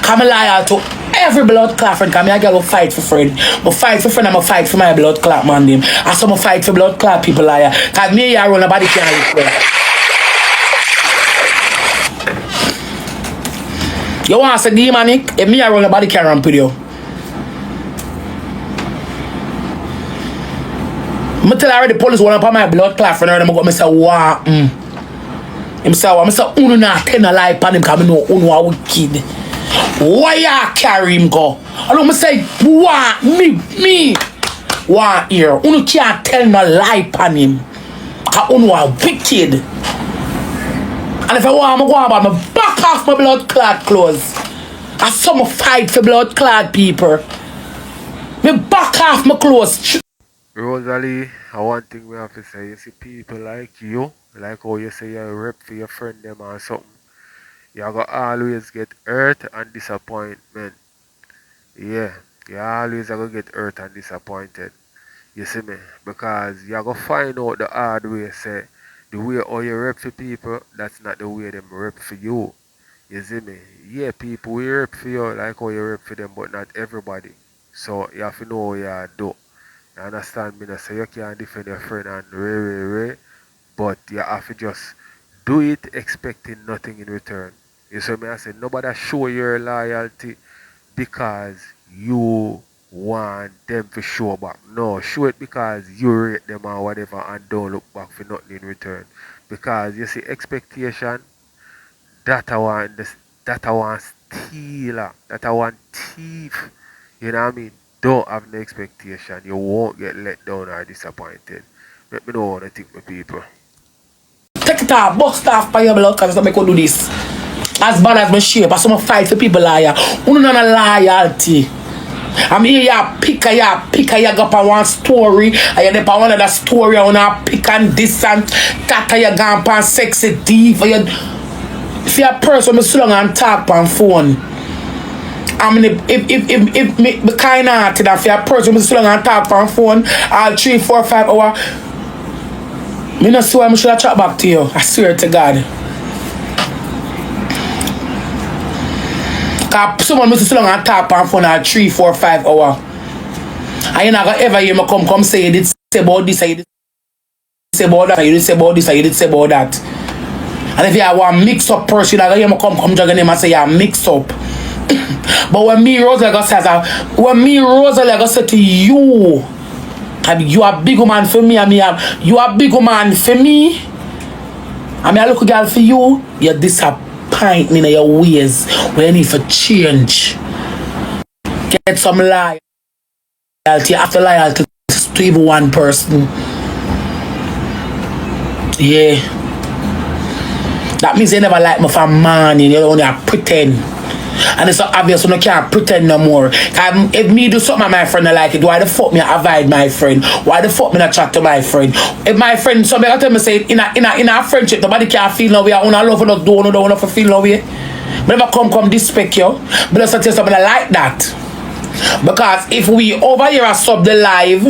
Come loyal to every blood clot friend. Come I go fight for friend. But fight for friend, I'm a fight for my blood clot man them. I some fight for blood clot people liar. Cause me I run nobody can't reach. You want to say demonic? If me I run nobody can run with you. I tell already the police one up on my blood clot friend and I say, wow. I say, uno not tell a lie upon him because I know uno a wicked. Why you carry him go? I don't say, wow, me. Wow, here. Uno can't tell no lie upon him because uno a wicked. And if I want to go about me back off my blood clot clothes. I saw me fight for blood clot people. Me back off my clothes. Rosealee, one thing we have to say, you see people like you, like how you say you rep for your friend them or something, you're going to always get hurt and disappointment. Yeah, you always going to get hurt and disappointed. You see me? Because you're going to find out the hard way, say, the way how you rep for people, that's not the way them rep for you. You see me? Yeah, people will rep for you like how you rep for them, but not everybody. So you have to know what you do. You understand me? So you can't defend your friend and ray, but you have to just do it expecting nothing in return. You see me? I said nobody show your loyalty because you want them to show back. No, show it because you rate them or whatever and don't look back for nothing in return. Because you see expectation, that I want stealer, that I want thief. You know what I mean? Don't have no expectation. You won't get let down or disappointed. Let me know what I think, my people. Take it off, bust off by your blood because I could do this. As bad as my shape, I some fight for people liar. Who don't know loyalty. I'm here, you pick you go up one story, and you dip on one of the story, and you pick and this and that, and you go on sexy diva. If you're a person, I'm so long and talk on phone. mean, if me kind of to that for a person, me sit down and talk on phone all 3, 4, 5 hours. Me not see why I should chat back to you. I swear to God. Cause someone must sit down and talk on phone all 3, 4, 5 hours. And you not gonna ever hear me come say you did say about this, you did say about that, you did say about this, you did say about that. And if you have one mix up person, you're not gonna hear me come judge him and say you're mixed up. But when me Rosealee go say to you, you are big woman for me, you are big woman for me. I mean, I look a girl for you, you disappoint me in your ways when you need to change. Get some loyalty after loyalty to even one person. Yeah. That means they never like me for money, you only pretend. And it's so obvious when you can't pretend no more. If me do something my friend I like it, why the fuck me avoid my friend? Why the fuck me not chat to my friend? If my friend, somebody tell me say in a friendship, nobody can feel no way. I wanna love you, don't wanna feel no way. But never come disrespect you. But let's tell you something like that. Because if we over here are sub the live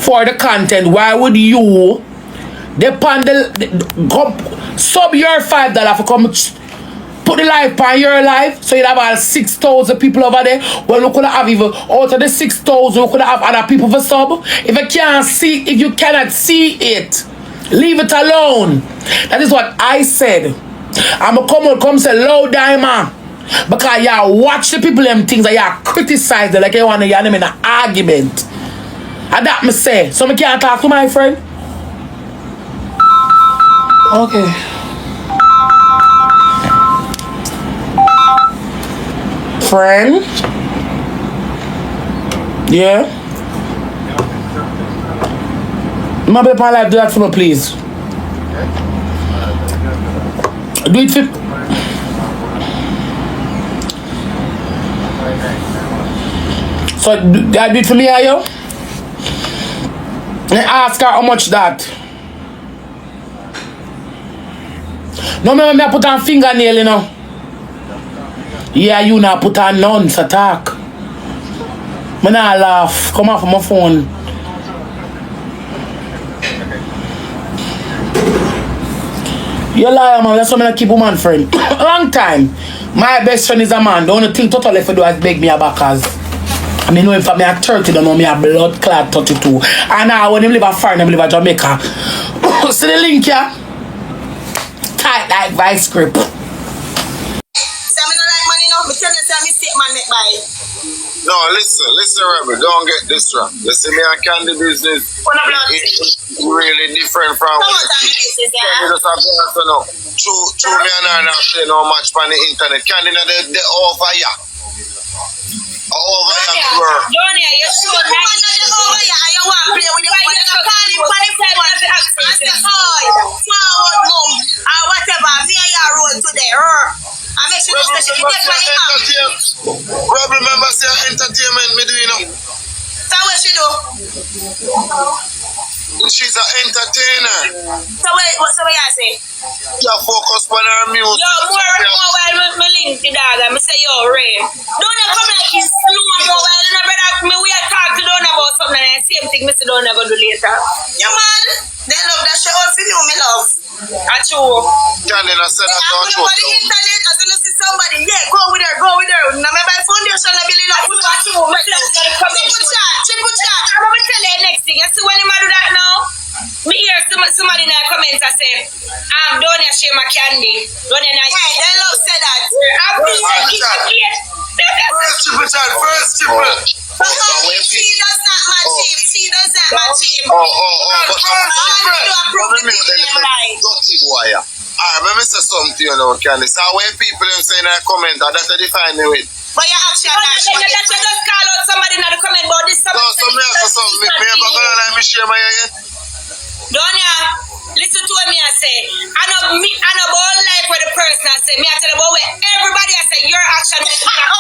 for the content, why would you depend go sub your $5 for come put the live on your live, so you'd have all 6,000 people over there. Well, we could have even out of the 6,000, we could have other people for sub. If you cannot see it, leave it alone. That is what I said. I'ma come say low diamond. Because y'all watch the people them things and y'all criticize them like you want to hear them in an argument. And that me say. So me can't talk to my friend. Okay. Friend? Yeah? My baby, my life, do that for me, please. Do it for... So, I do it for me, are you? And ask her how much that. No, me put on fingernail, you know. Yeah, you not put on none, so talk. Me not laugh. Come off my phone. You liar, man. That's why I keep woman friend. Long time. My best friend is a man. The only thing totally for do is beg me a backers. I mean, know him from me at 30, don't know me a blood clad 32. And now when him live a foreign, him live a Jamaica. See the link here? Tight like vice grip. No, listen, Rebel, don't get this wrong. You see me and Candy business, it's really different from what you see. Candy just have to know. True, me and her not play no match on the internet. Candy, they over ya. Over ya, bro. Donia, you're so nice. Over ya, I want to play with you. Forward mom, or whatever. Me and your road today. I make sure you take my house. Rebel member say entertainment me do, you know. So what she do? She's an entertainer. So what you say? You focus on her music. Yo, more while me link the dog and me say yo Ray. Don't come like he's slow more while you know brother me we are talk to Don about something and same thing Mr. Don go do later. Yeah man, they love that show all for you, me love. Achoo. Candy not say that don't show. On the internet as you see somebody, yeah, go with her. Now my foundation I believe not put what you triple chat. I'm gonna tell you next thing. You see when you do that now? Me hear somebody in the comments I say, Donia share my candy. Donia not. Yeah, they love say that. I'm being First triple. She does not match him. Let me say something to you now, Candice. So when people say in a comment, that's what they define me with. But you actually just call out somebody in the comment about this. No, so me have something. Me have a girl and me share my yet. Donia, listen to what me I say. I know about life where the person I say. Me I tell about where everybody I say your action. How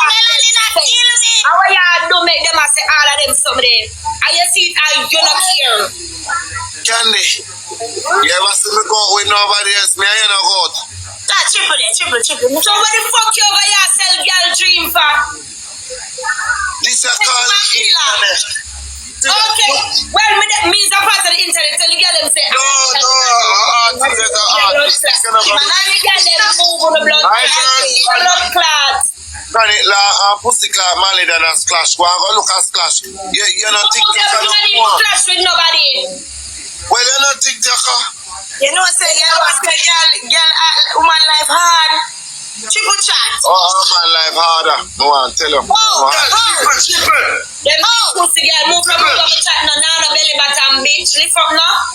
you don't make them I say all of them someday. And you see it and you not care. Candy, you ever see me go out with nobody else? Me I not go out. Triple. So what the fuck you over here sell girl dream for? This is called internet. Okay, well, me is a part of the internet. Tell the girl them say. No, artist is an artist. Man, and the girl them move on the blood clot. Can it pussy clot Mali than a Splash? Go and go look at Splash. You're not TikToker no more. Clash with nobody. Well, you're not TikToker. You know, say girl, woman life hard. Triple chat. Oh, my life harder. No one tell you. Triple. Them pussy girl move from the chat no belly button bitch. Lift up now.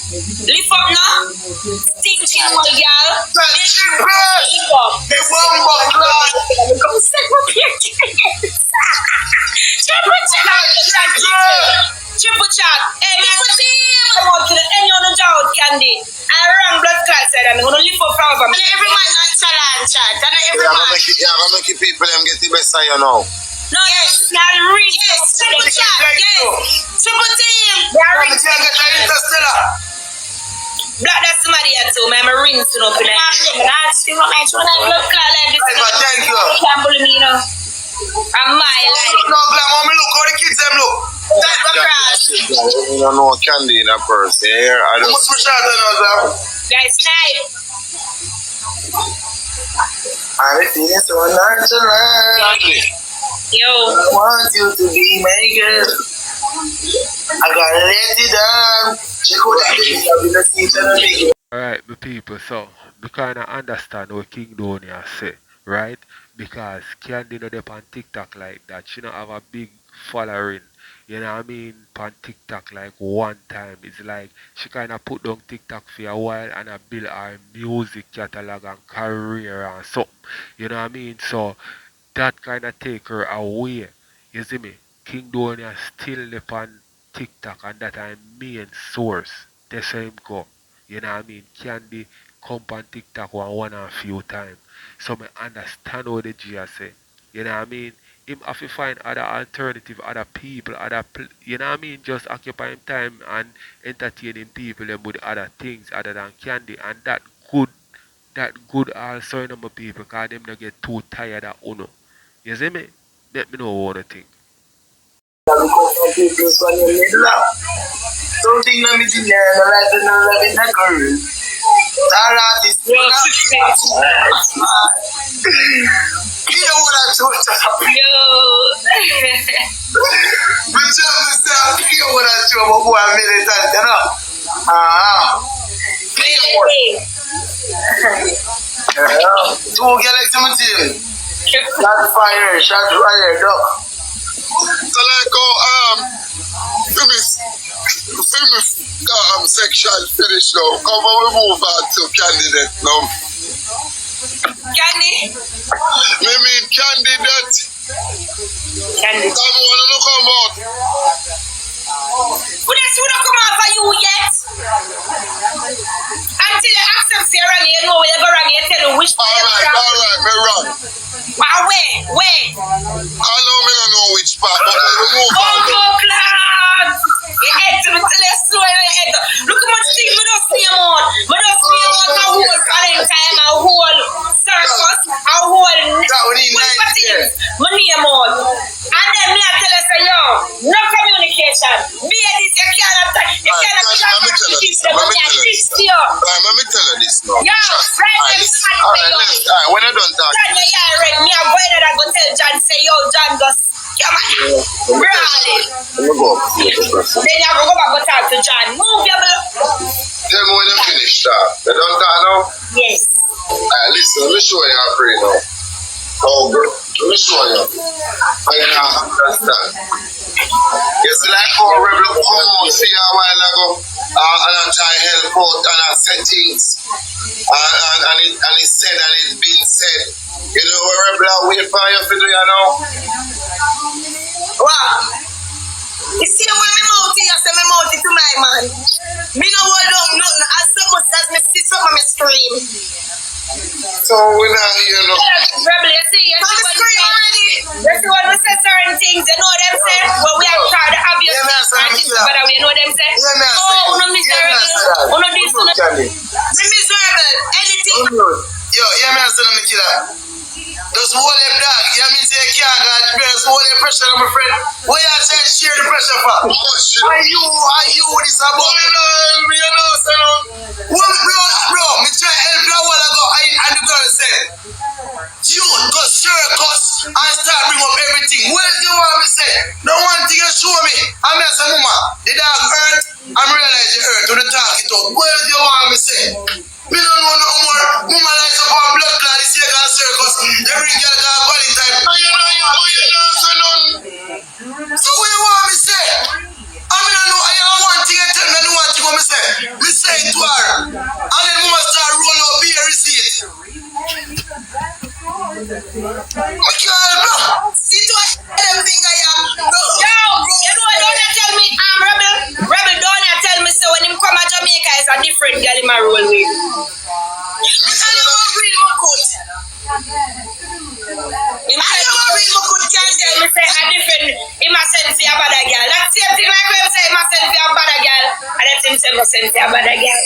Stinking one girl. Lift up. The bomba clot. Triple chat. Hey, I want to any on the job candy. I rang blood clot said I'm gonna lift up from them. Everyone nonchalant chat. Yeah, I'm gonna make people them get the best of you now. No, yes, not real. Yes, triple chat. Yes, triple team. Black, that's somebody else too, man. I'm rinsing up in there. Blood clot like this. Thank you. Can't believe me, you know. I'm my life. No, Black, mommy, look how the kids them look. You don't know candy in a purse. Here, I don't. Guys, snipe. I'm feeling so nonchalant. Yo. I want you to be my girl. I gotta let it down. Alright, my people, so we kind of understand what King Donia say, right? Because Candy not up on TikTok like that. She don't have a big following. You know what I mean? On TikTok like one time. It's like she kind of put down TikTok for a while and build her music catalog and career and something. You know what I mean? So that kind of take her away. You see me? King Donia still up on TikTok and that I main source. That's how him go. You know what I mean? Candy come on TikTok one and few times. So I understand what the G say. You know what I mean? Him have to find other alternative, other people, you know what I mean? Just occupy him time and entertaining people them with other things other than Candy, and that good also, you know, my people, because them not get too tired of Uno. You see me? Let me know what you think. Something let me see there, no like no love in that girl. That artist. You know what I told you? Yo. But you understand, you know what I told you, boy, I made it out, you know? Two galaxy material. Shot fire, duck. So like finish section finish now. Come on, we move on to candidate now. Candy? Maybe candidate. Candy. Come on, look come out. Who does come out for you yet? Until you accept Sarah, you know where you're going to tell you which Alright, me run. Where? I know me don't know which part, but we move on. Class! Your head to me till you slow in your head. Look how much things we don't see him on. We don't see him on a whole Valentine, a whole circus, a whole... We name on. And then me I tell us, yo, no communication. Be a this, you cannot talk. You cannot talk. Let me tell you this now. Yeah, right. Alright, when I done talk. John, yeah, right. Me, I'm going to go tell John, say, yo, John, just come on. Rally. Let me go. Then you have to go back and talk to John. Move your blood. Tell me when you finish that. You don't talk now? Yes. Listen, let me show you how to pray now. Oh, bro. Let me show you. I can't understand. You see, like how Rebel come out see a while ago and I try to help out and I said things. And it said and it's been said. You know what Rebel wait for you to do, you know? Wow. You see when me mouth here, I say me mouth to my man. Me no hold on nothing. As so much as me see some of me scream. So we not here, no. Rebel, you see when we say certain things, you know them say? Well, we have tried the obvious things, but we know them say? Oh, no miserable. Oh, no this, no. Me miserable. Anything. Yo, yeah, man, son of me killer. Just hold them dog. You mean say you can't got just hold the pressure on my friend. Why you say share the pressure for? Are you this about? You know, son. Well, bro, me try help you a while ago. And the girl said, you go circus and start bring up everything. Well, you want me say? No one thing you show me. I'm say, mama, the dog hurt. I'm realize the hurt to the talk it out. Well, you want me say? Me don't know no more. Mama lies upon blood clot, this year got circus. Every girl got body type. Oh, you know, say none. So what you want me say? I mean, I know I have one thing I tell me, I know one thing what me say. Me say it to her. And then mama start rolling up beer receipt. My girl, bro. See to everything I am. Yo, you know what? Don't you tell me I'm rebel. Rebel, don't you tell me so when him come to Jamaica, it's a different girl in my roll with. I don't agree with my coat. I don't agree with my coat. Can't tell me say a different. Him a send for a bad girl. That's the same thing like when say him a send for a bad girl, and that's him say him send for a bad girl.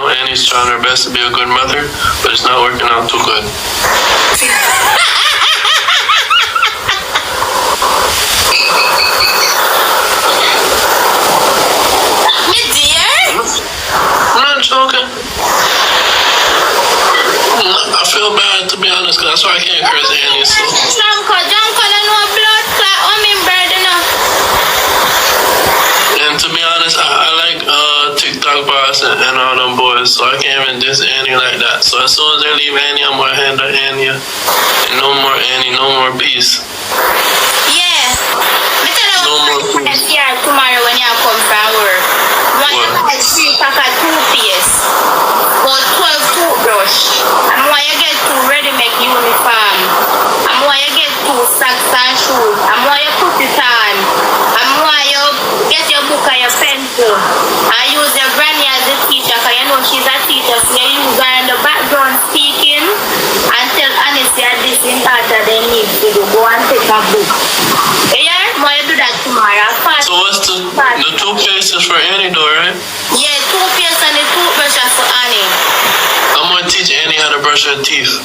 Annie's trying her best to be a good mother, but it's not working out too good. Me dear? I'm not joking. I feel bad, to be honest, because that's why I can't curse Annie. So. Junko, no blood clot on me burden up. And to be honest, I like TikTok boss and all them boys, so I can't even diss Annie like that. So as soon as they leave Annie, I'm going to handle Annie. And no more Annie, no more peace. Yeah. Me tell you No more what peace. here tomorrow when you come from work. One What? you get 3 pack of toothpaste. About 12 toothbrush. And when you get 2 ready make uniform. And when you get 2 socks and shoes. And when you put it on. And when you get your book and your pencil. And use your granny as a teacher. Because you know she's a teacher. So you use her in the background speaking. And tell Anissa this in order they need to do. Go and take a book. Yeah, when you do that tomorrow. So what's the toothpaste is for Annie though, right? Yeah, toothpaste and the toothbrush are for Annie. I'm going to teach Annie how to brush her teeth.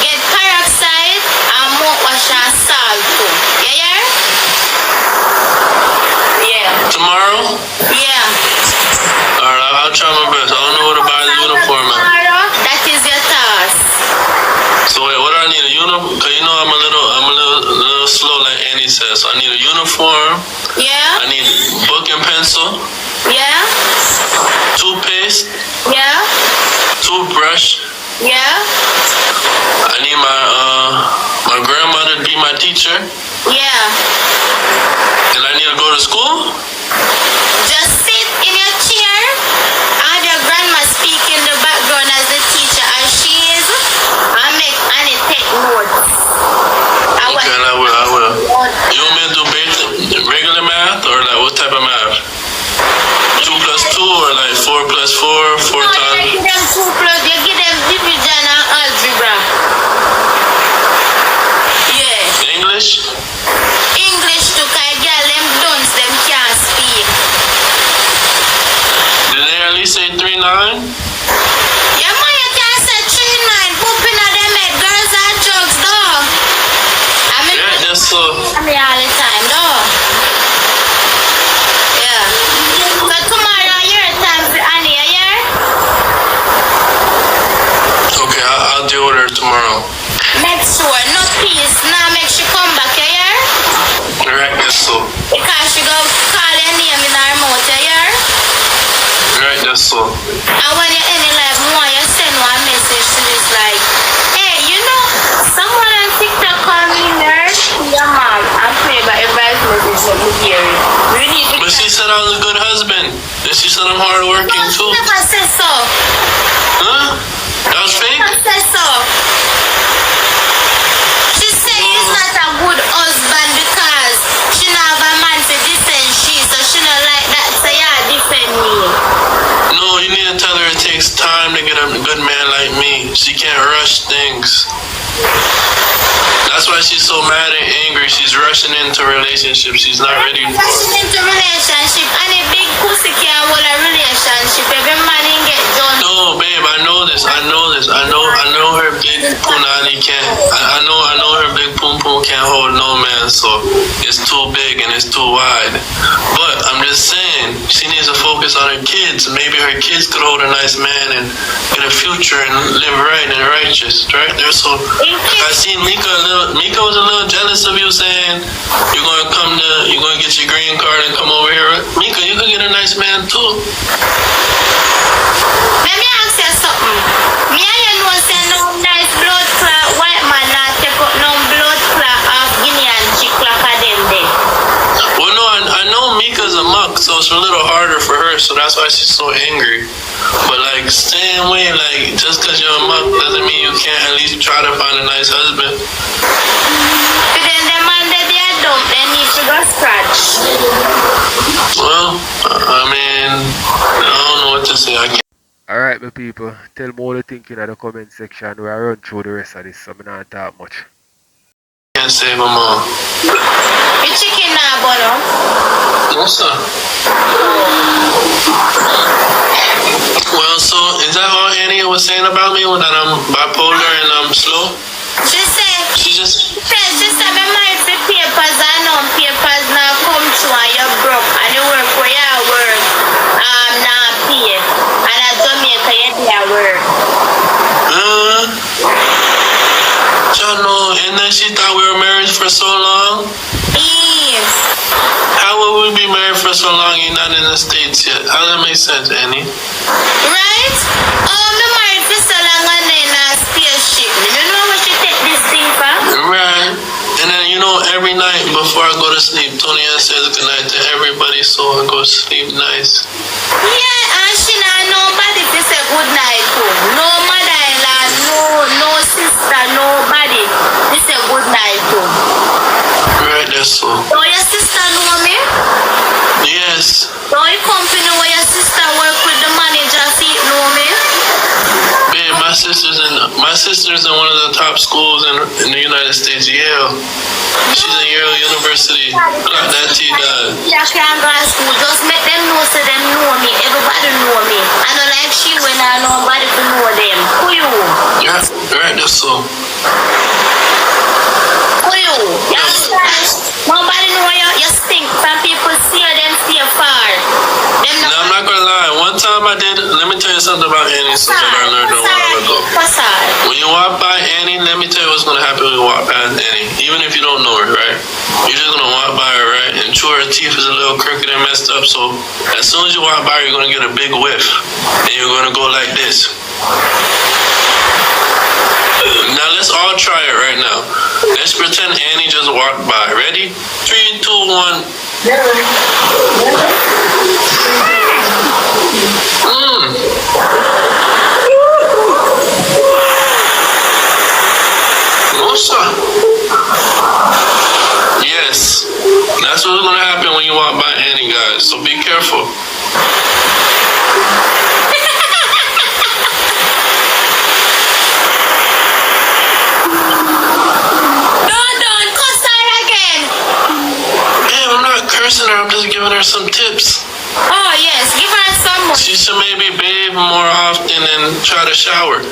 Get peroxide and mouthwash and salt too. Yeah? Yeah. Tomorrow? Yeah. Alright, I'll try my best. I don't know where to buy the uniform at. Tomorrow, that is your task. So wait, what do I need? A uniform? Because you know I'm a little slow like Annie says. So I need a uniform. Yeah? I need book and pencil. Yeah? Toothpaste. Yeah? Toothbrush. Yeah? I need my grandmother to be my teacher. Yeah. And I need to go to school? Just sit in your chair and your grandma speak in the background as the teacher as she is and make Annie take notes. Okay, I will. You want me to do regular math or like what type of math? 2 plus 2 or like 4 plus 4, 4 No, times? you give them 2 plus, you give them division and algebra. Yeah. English? English to kind girl, them dunce, them can't speak. Did they at least say 3-9? Yeah, man, you can't say 3-9. Pooping at them head, girls are jokes, dog. I mean, Yeah, that's so. I mean all the time, dog. Yeah. So tomorrow, your time for Annie, yeah? Okay, I'll deal with her tomorrow. Make sure, no peace, now make she come back, yeah? Alright, that's so. Because she go call your name in her mouth, yeah? Alright, that's so. And when you're in the live more, you send one message to this like, hey, you know, someone on TikTok called me nerd. Your mom, I'm praying about everybody's message that you hear it. We need to. But she said I was a good husband. And she said I'm hardworking No, too. she never said so. Huh? That was fake? Never said so. She said he's not a good husband because she not have a man to defend she, so she not like that. So yeah, defend me. No, you need to tell her it takes time to get a good man like me. She can't rush things. That's why why she's so mad and angry. She's rushing into relationships. She's not ready. Rushing into relationship and a big pussy can't hold a relationship. Every man ain't get done. No, babe, I know this. I know her big punani can't. I know her big pum pum can't hold no man. So it's too big and it's too wide. But I'm just saying, she needs to focus on her kids. Maybe her kids could hold a nice man and get a future and live right and righteous, right? There, so I seen Mika was a little jealous of you saying you're gonna get your green card and come over here. Mika, you could get a nice man too. Let me ask you something. Me and you know say no nice blood clot white man not take up no blood clot of Guinean chick like a them then. Well, no, I know Mika's a muck, so it's a little harder for her, so that's why she's so angry. But like, stay away, like, just because you're a muck doesn't mean you can't at least try to find a nice husband. But then the man that they are dumb, they need to go scratch. Well, I mean, I don't know what to say. I can't. Alright, my people, tell me what you think in the comment section where I run through the rest of this, so I don't talk much. Can't save them all. The chicken now, Bono. What's up? Well, so is that all Annie was saying about me? That I'm bipolar and I'm slow? She said, She said, me married for papers and no papers now come through and you're broke and you work where you work. Now pay. And at Jamaica, you do your work. Chano, and then she thought we were married for so long? Yes. How will we be married for so long? You're not in the States yet. How does that make sense, Annie? Right? Me married for so long and then spaceship. You don't know what you take this thing for? Right. And then, you know, every night before I go to sleep, Tony says goodnight to everybody so I go to sleep nice. Yeah, and she not nobody to say good night to. No mother-in-law, no sister, nobody to say good night to. Right, that's so. So your sister know me? Yes. So your company where your sister work with the manager, see it know me? Babe, my sister's in one of the top schools in the United States, Yale. She's in Yale University. Clock that T dog. Yeah, can't go to school. Just make them know so them know me. Everybody know me. I don't like she when I know nobody to know them. Who you? Yeah, right, that's so. Who you? Nobody know you stink. Some people see you, them see you far. Now, I'm not gonna lie. One time I did. Let me tell you something about Annie. Something I learned a while ago. When you walk by Annie, let me tell you what's gonna happen when you walk past Annie. Even if you don't know her, right? You're just gonna walk by her, right? And sure, her teeth is a little crooked and messed up. So as soon as you walk by her, you're gonna get a big whiff, and you're gonna go like this. Now let's all try it right now. Let's pretend Annie just walked by. Ready? 3, 2, 1. Mosa. Yes. That's what's gonna happen when you walk by Annie, guys. So be careful. Cursing her, I'm just giving her some tips. Oh yes, give her some more. She should maybe bathe more often and try to shower.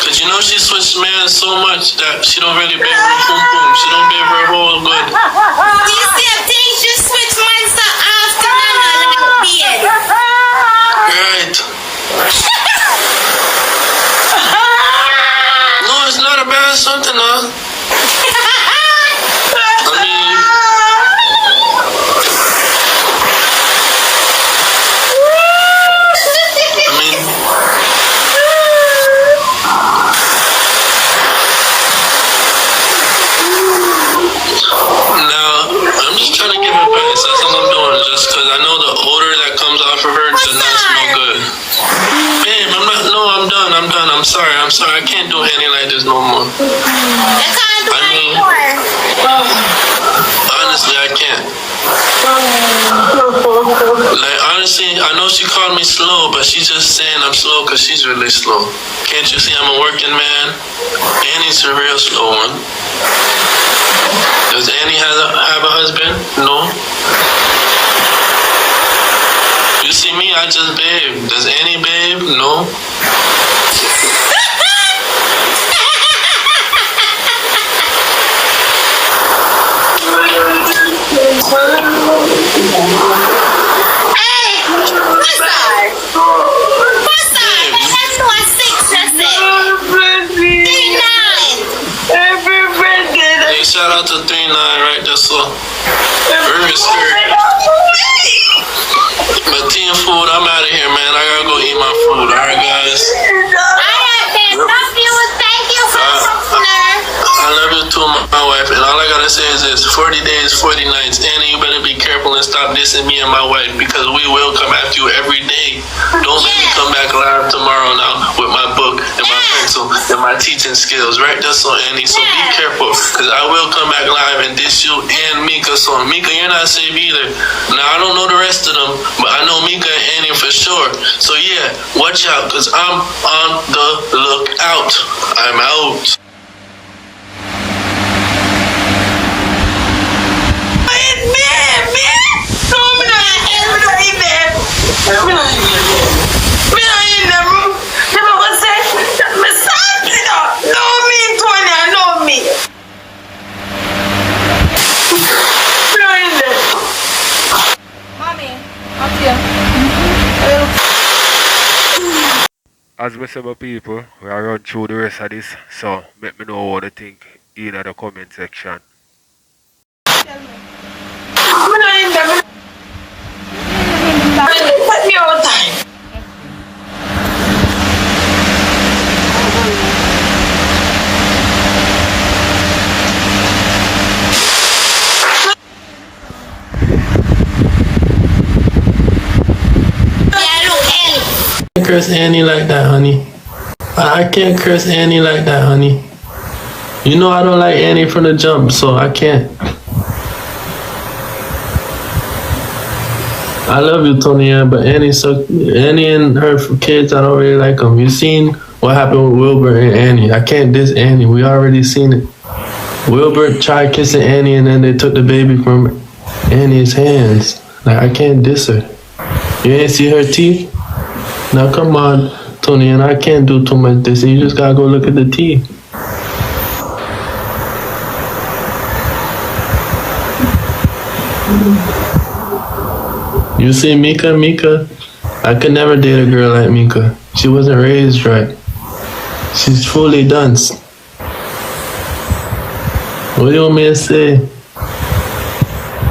Cause you know she switched man so much that she don't really bathe her pum pum. She don't bathe her whole good. You see a thing, she switch man so often and I like beard. Right. No, it's not a bad something, huh? Trying to give advice. That's all I'm doing. Just because I know the odor that comes off of her does not smell good. Babe, I'm done. I'm sorry. I can't do anything like this no more. Honestly, I can't. Like, I know she called me slow, but she's just saying I'm slow because she's really slow. Can't you see I'm a working man? Annie's a real slow one. Does Annie have a husband? No. You see me, I just babe. Does Annie babe? No. Shout out to 3-9, right? That's all. Very scared. But team food, I'm out of here, man. I gotta go eat my food. Alright, guys. Alright, then. Love you. Thank you for I love you too, my wife. And all I gotta say is this: 40 days, 40 nights. Annie, you better be careful and stop dissing me and my wife because we will come after you every day. Don't make me come back live tomorrow now with my book and my pencil and my teaching skills, right? That's all, Annie. So be careful because I will come back live and diss you and Mika. So Mika, you're not safe either. Now I don't know the rest of them, but I know Mika and Annie for sure. So yeah, watch out because I'm on the lookout. I'm out. As we say, my people, we are run through the rest of this, so let me know what you think in the comment section. I can't curse Annie like that, honey. I can't curse Annie like that, honey. You know I don't like Annie from the jump, so I can't. I love you, Tony Ann, but Annie and her kids, I don't really like them. You seen what happened with Wilbur and Annie. I can't diss Annie. We already seen it. Wilbur tried kissing Annie and then they took the baby from Annie's hands. Like, I can't diss her. You ain't see her teeth? Now come on, Tony, and I can't do too much dissing. You just gotta go look at the teeth. You see Mika? I could never date a girl like Mika. She wasn't raised right. She's fully dunce. What do you want me to say?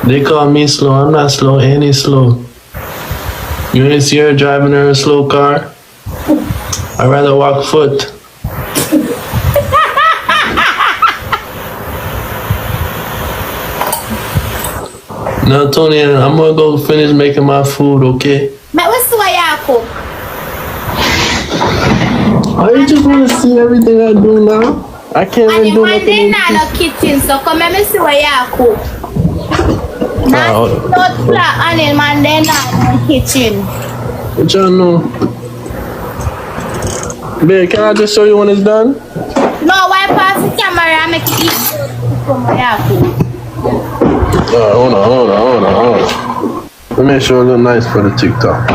They call me slow. I'm not slow. Annie's slow. You ain't see her driving her a slow car? I'd rather walk foot. Now, Tony, I'm gonna go finish making my food, okay? But what's the way I cook? Oh, you just wanna see everything I do now? I can't even do nothing in the kitchen, so come and see what I cook. Not flat and then man then in the kitchen. What y'all know? Babe, can I just show you when it's done? No, why pass the camera and make it easy from what I cook? Hold on. Let me make sure it look nice for the TikTok.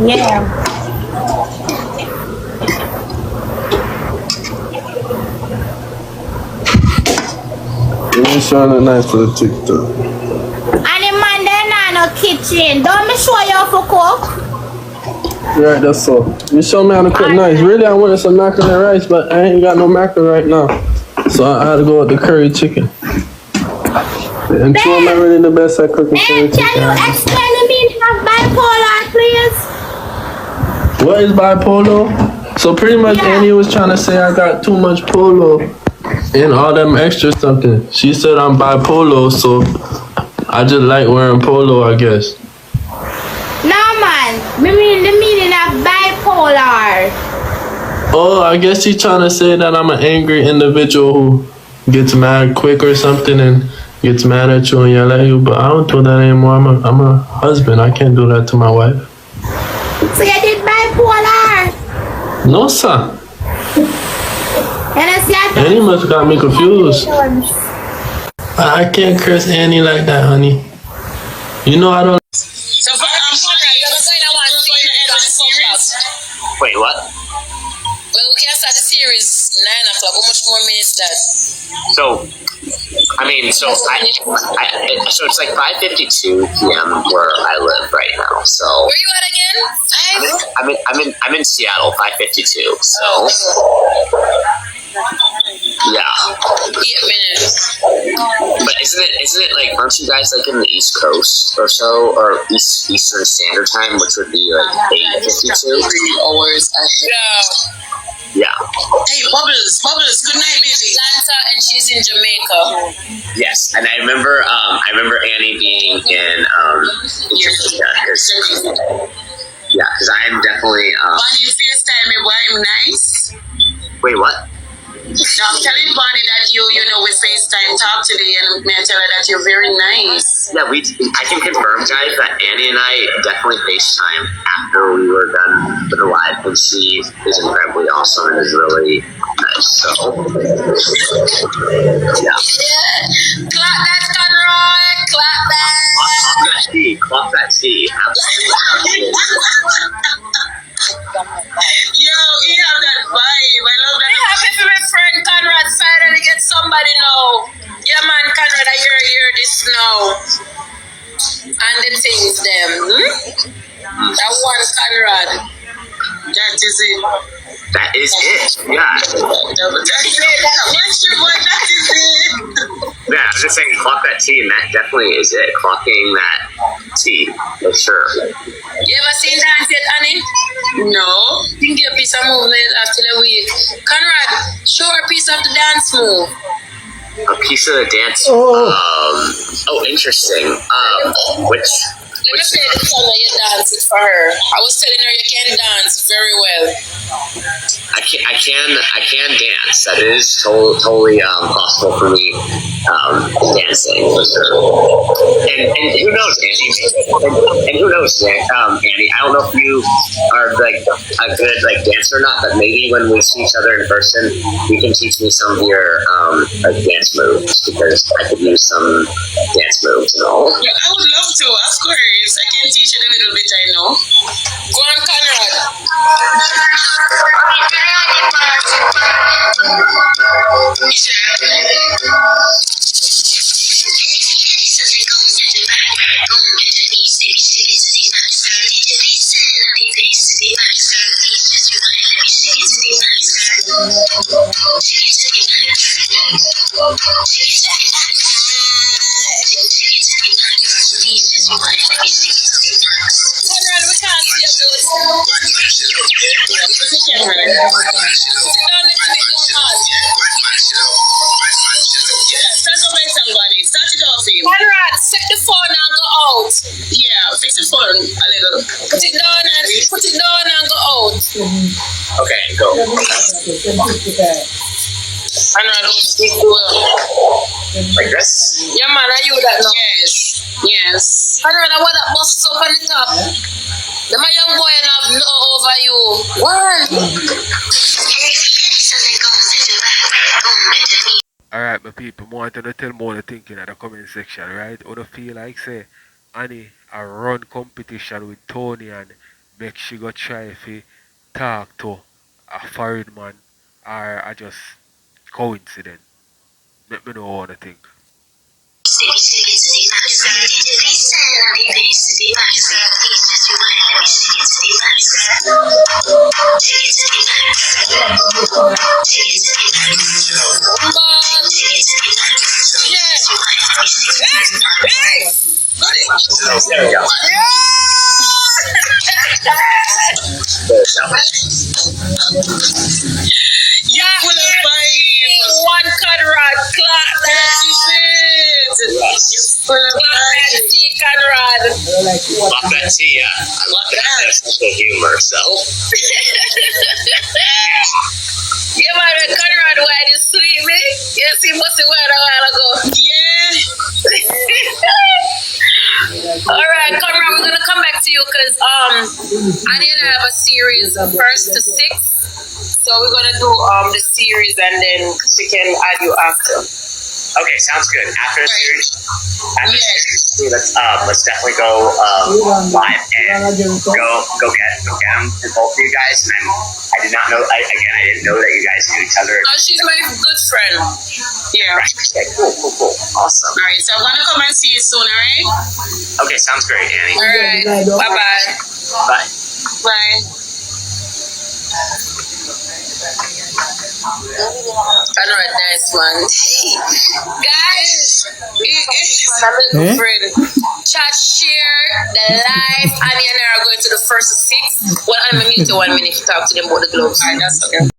Yeah. Let me show it look nice for the TikTok. And the man then in the kitchen. Don't me show you how to cook. Right, that's all. You show me how to cook nice. Really, I wanted some macaroni and rice, but I ain't got no macaroni right now. So I had to go with the curry chicken. And two am I really the best at cooking curry chicken. Can you explain to me how bipolar, please? What is bipolar? So pretty much Annie was trying to say I got too much polo and all them extra something. She said I'm bipolar, so I just like wearing polo, I guess. No man, me mean the meaning of bipolar. Oh, I guess she's trying to say that I'm an angry individual who gets mad quick or something and gets mad at you and yell at you, but I don't do that anymore. I'm a husband. I can't do that to my wife. So you did bipolar? No, sir. And I see Annie must got me confused. I can't curse Annie like that, honey. You know I don't. So for wait, what? Well, we can start the series 9 o'clock. How much more minutes that? So, so it's like 5:52 p.m. where I live right now. So Where you at again? I'm in Seattle, 5:52. So yeah. 8 minutes. But isn't it like, aren't you guys like in the East Coast or so, or Eastern Standard Time, which would be like 8:52? 3 hours ahead. Yeah. Hey, Bubbles, good night, baby. Atlanta, and she's in Jamaica. Yes, and I remember Annie being in Jamaica, because I'm definitely Bonnie, you FaceTime me, boy, I'm nice. Wait, what? No, I'm telling Bonnie that you we FaceTime talk today, and may I tell her that you're very nice. Yeah, I can confirm, guys, that Annie and I definitely FaceTime after we were done with the live, and she is incredibly awesome and is really nice. So, yeah. Clap that, Conroy. Clap that. Clock that tea. Absolutely. Yo, he have that vibe. I love that. I'm happy for my friend Conrad finally get somebody now. Yeah, man, Conrad, I hear this now. And the things them. That one Conrad. That is it. That is it. Yeah. That's it. That is it. Yeah, I was just saying, clock that tea, and that definitely is it. Clocking that tea, for sure. You ever seen dance yet, Annie? No. Think you a piece of move after the week. Conrad, show her a piece of the dance move. A piece of the dance. Interesting. Which? Let me play the song that you dance it for her. I was telling her you can dance very well. I can dance. That is totally possible for me. Dancing for sure. And who knows, Annie? And who knows, Annie? I don't know if you are like a good dancer or not, but maybe when we see each other in person, you can teach me some of your dance moves, because I could use some dance moves and all. Yeah, I would love to, of course. I can teach you a little bit, I know. Go on, Conrad. Conrad, we can't see your voice. Conrad, set the phone and go out. Yeah, fix the phone a little. Put it down and go out. Okay, go. Conrad, don't speak well. Like this? Yeah, man, are you that now? Yes. Conrad, I want that bust up on the top. The my young boy and have no over you. What? Alright, my people, I want to tell more the thinking in the comment section, right? Or to feel like, say, Annie, I run competition with Tony and make she go try if he talk to a foreign man, or I just coincidence. Let me know what I think. There we go. Yeah, one Conrad, clap that Conrad. Love that tea, yeah. I love that. That's the humor, so. Yeah, man, Conrad, why you sweet me? Yes, he must have went a while ago. Yeah. to you because Annie and I have a series 1st to 6th. So we're gonna do the series and then she can add you after. Okay, sounds good. After the series, let's definitely go live and go get them for both of you guys. And then I did not know. I didn't know that you guys knew each other. She's my good friend. Yeah. Right. Okay, cool. Awesome. All right, so I'm gonna come and see you soon. All right. Okay, sounds great, Annie. All right. Bye. Bye. Bye. Another nice one. Guys, it's my little friend. Chat, share the live. Annie and I are going to the 1st to 6th. Well, I'm going to mute you 1 minute to talk to them about the gloves. Alright, that's okay.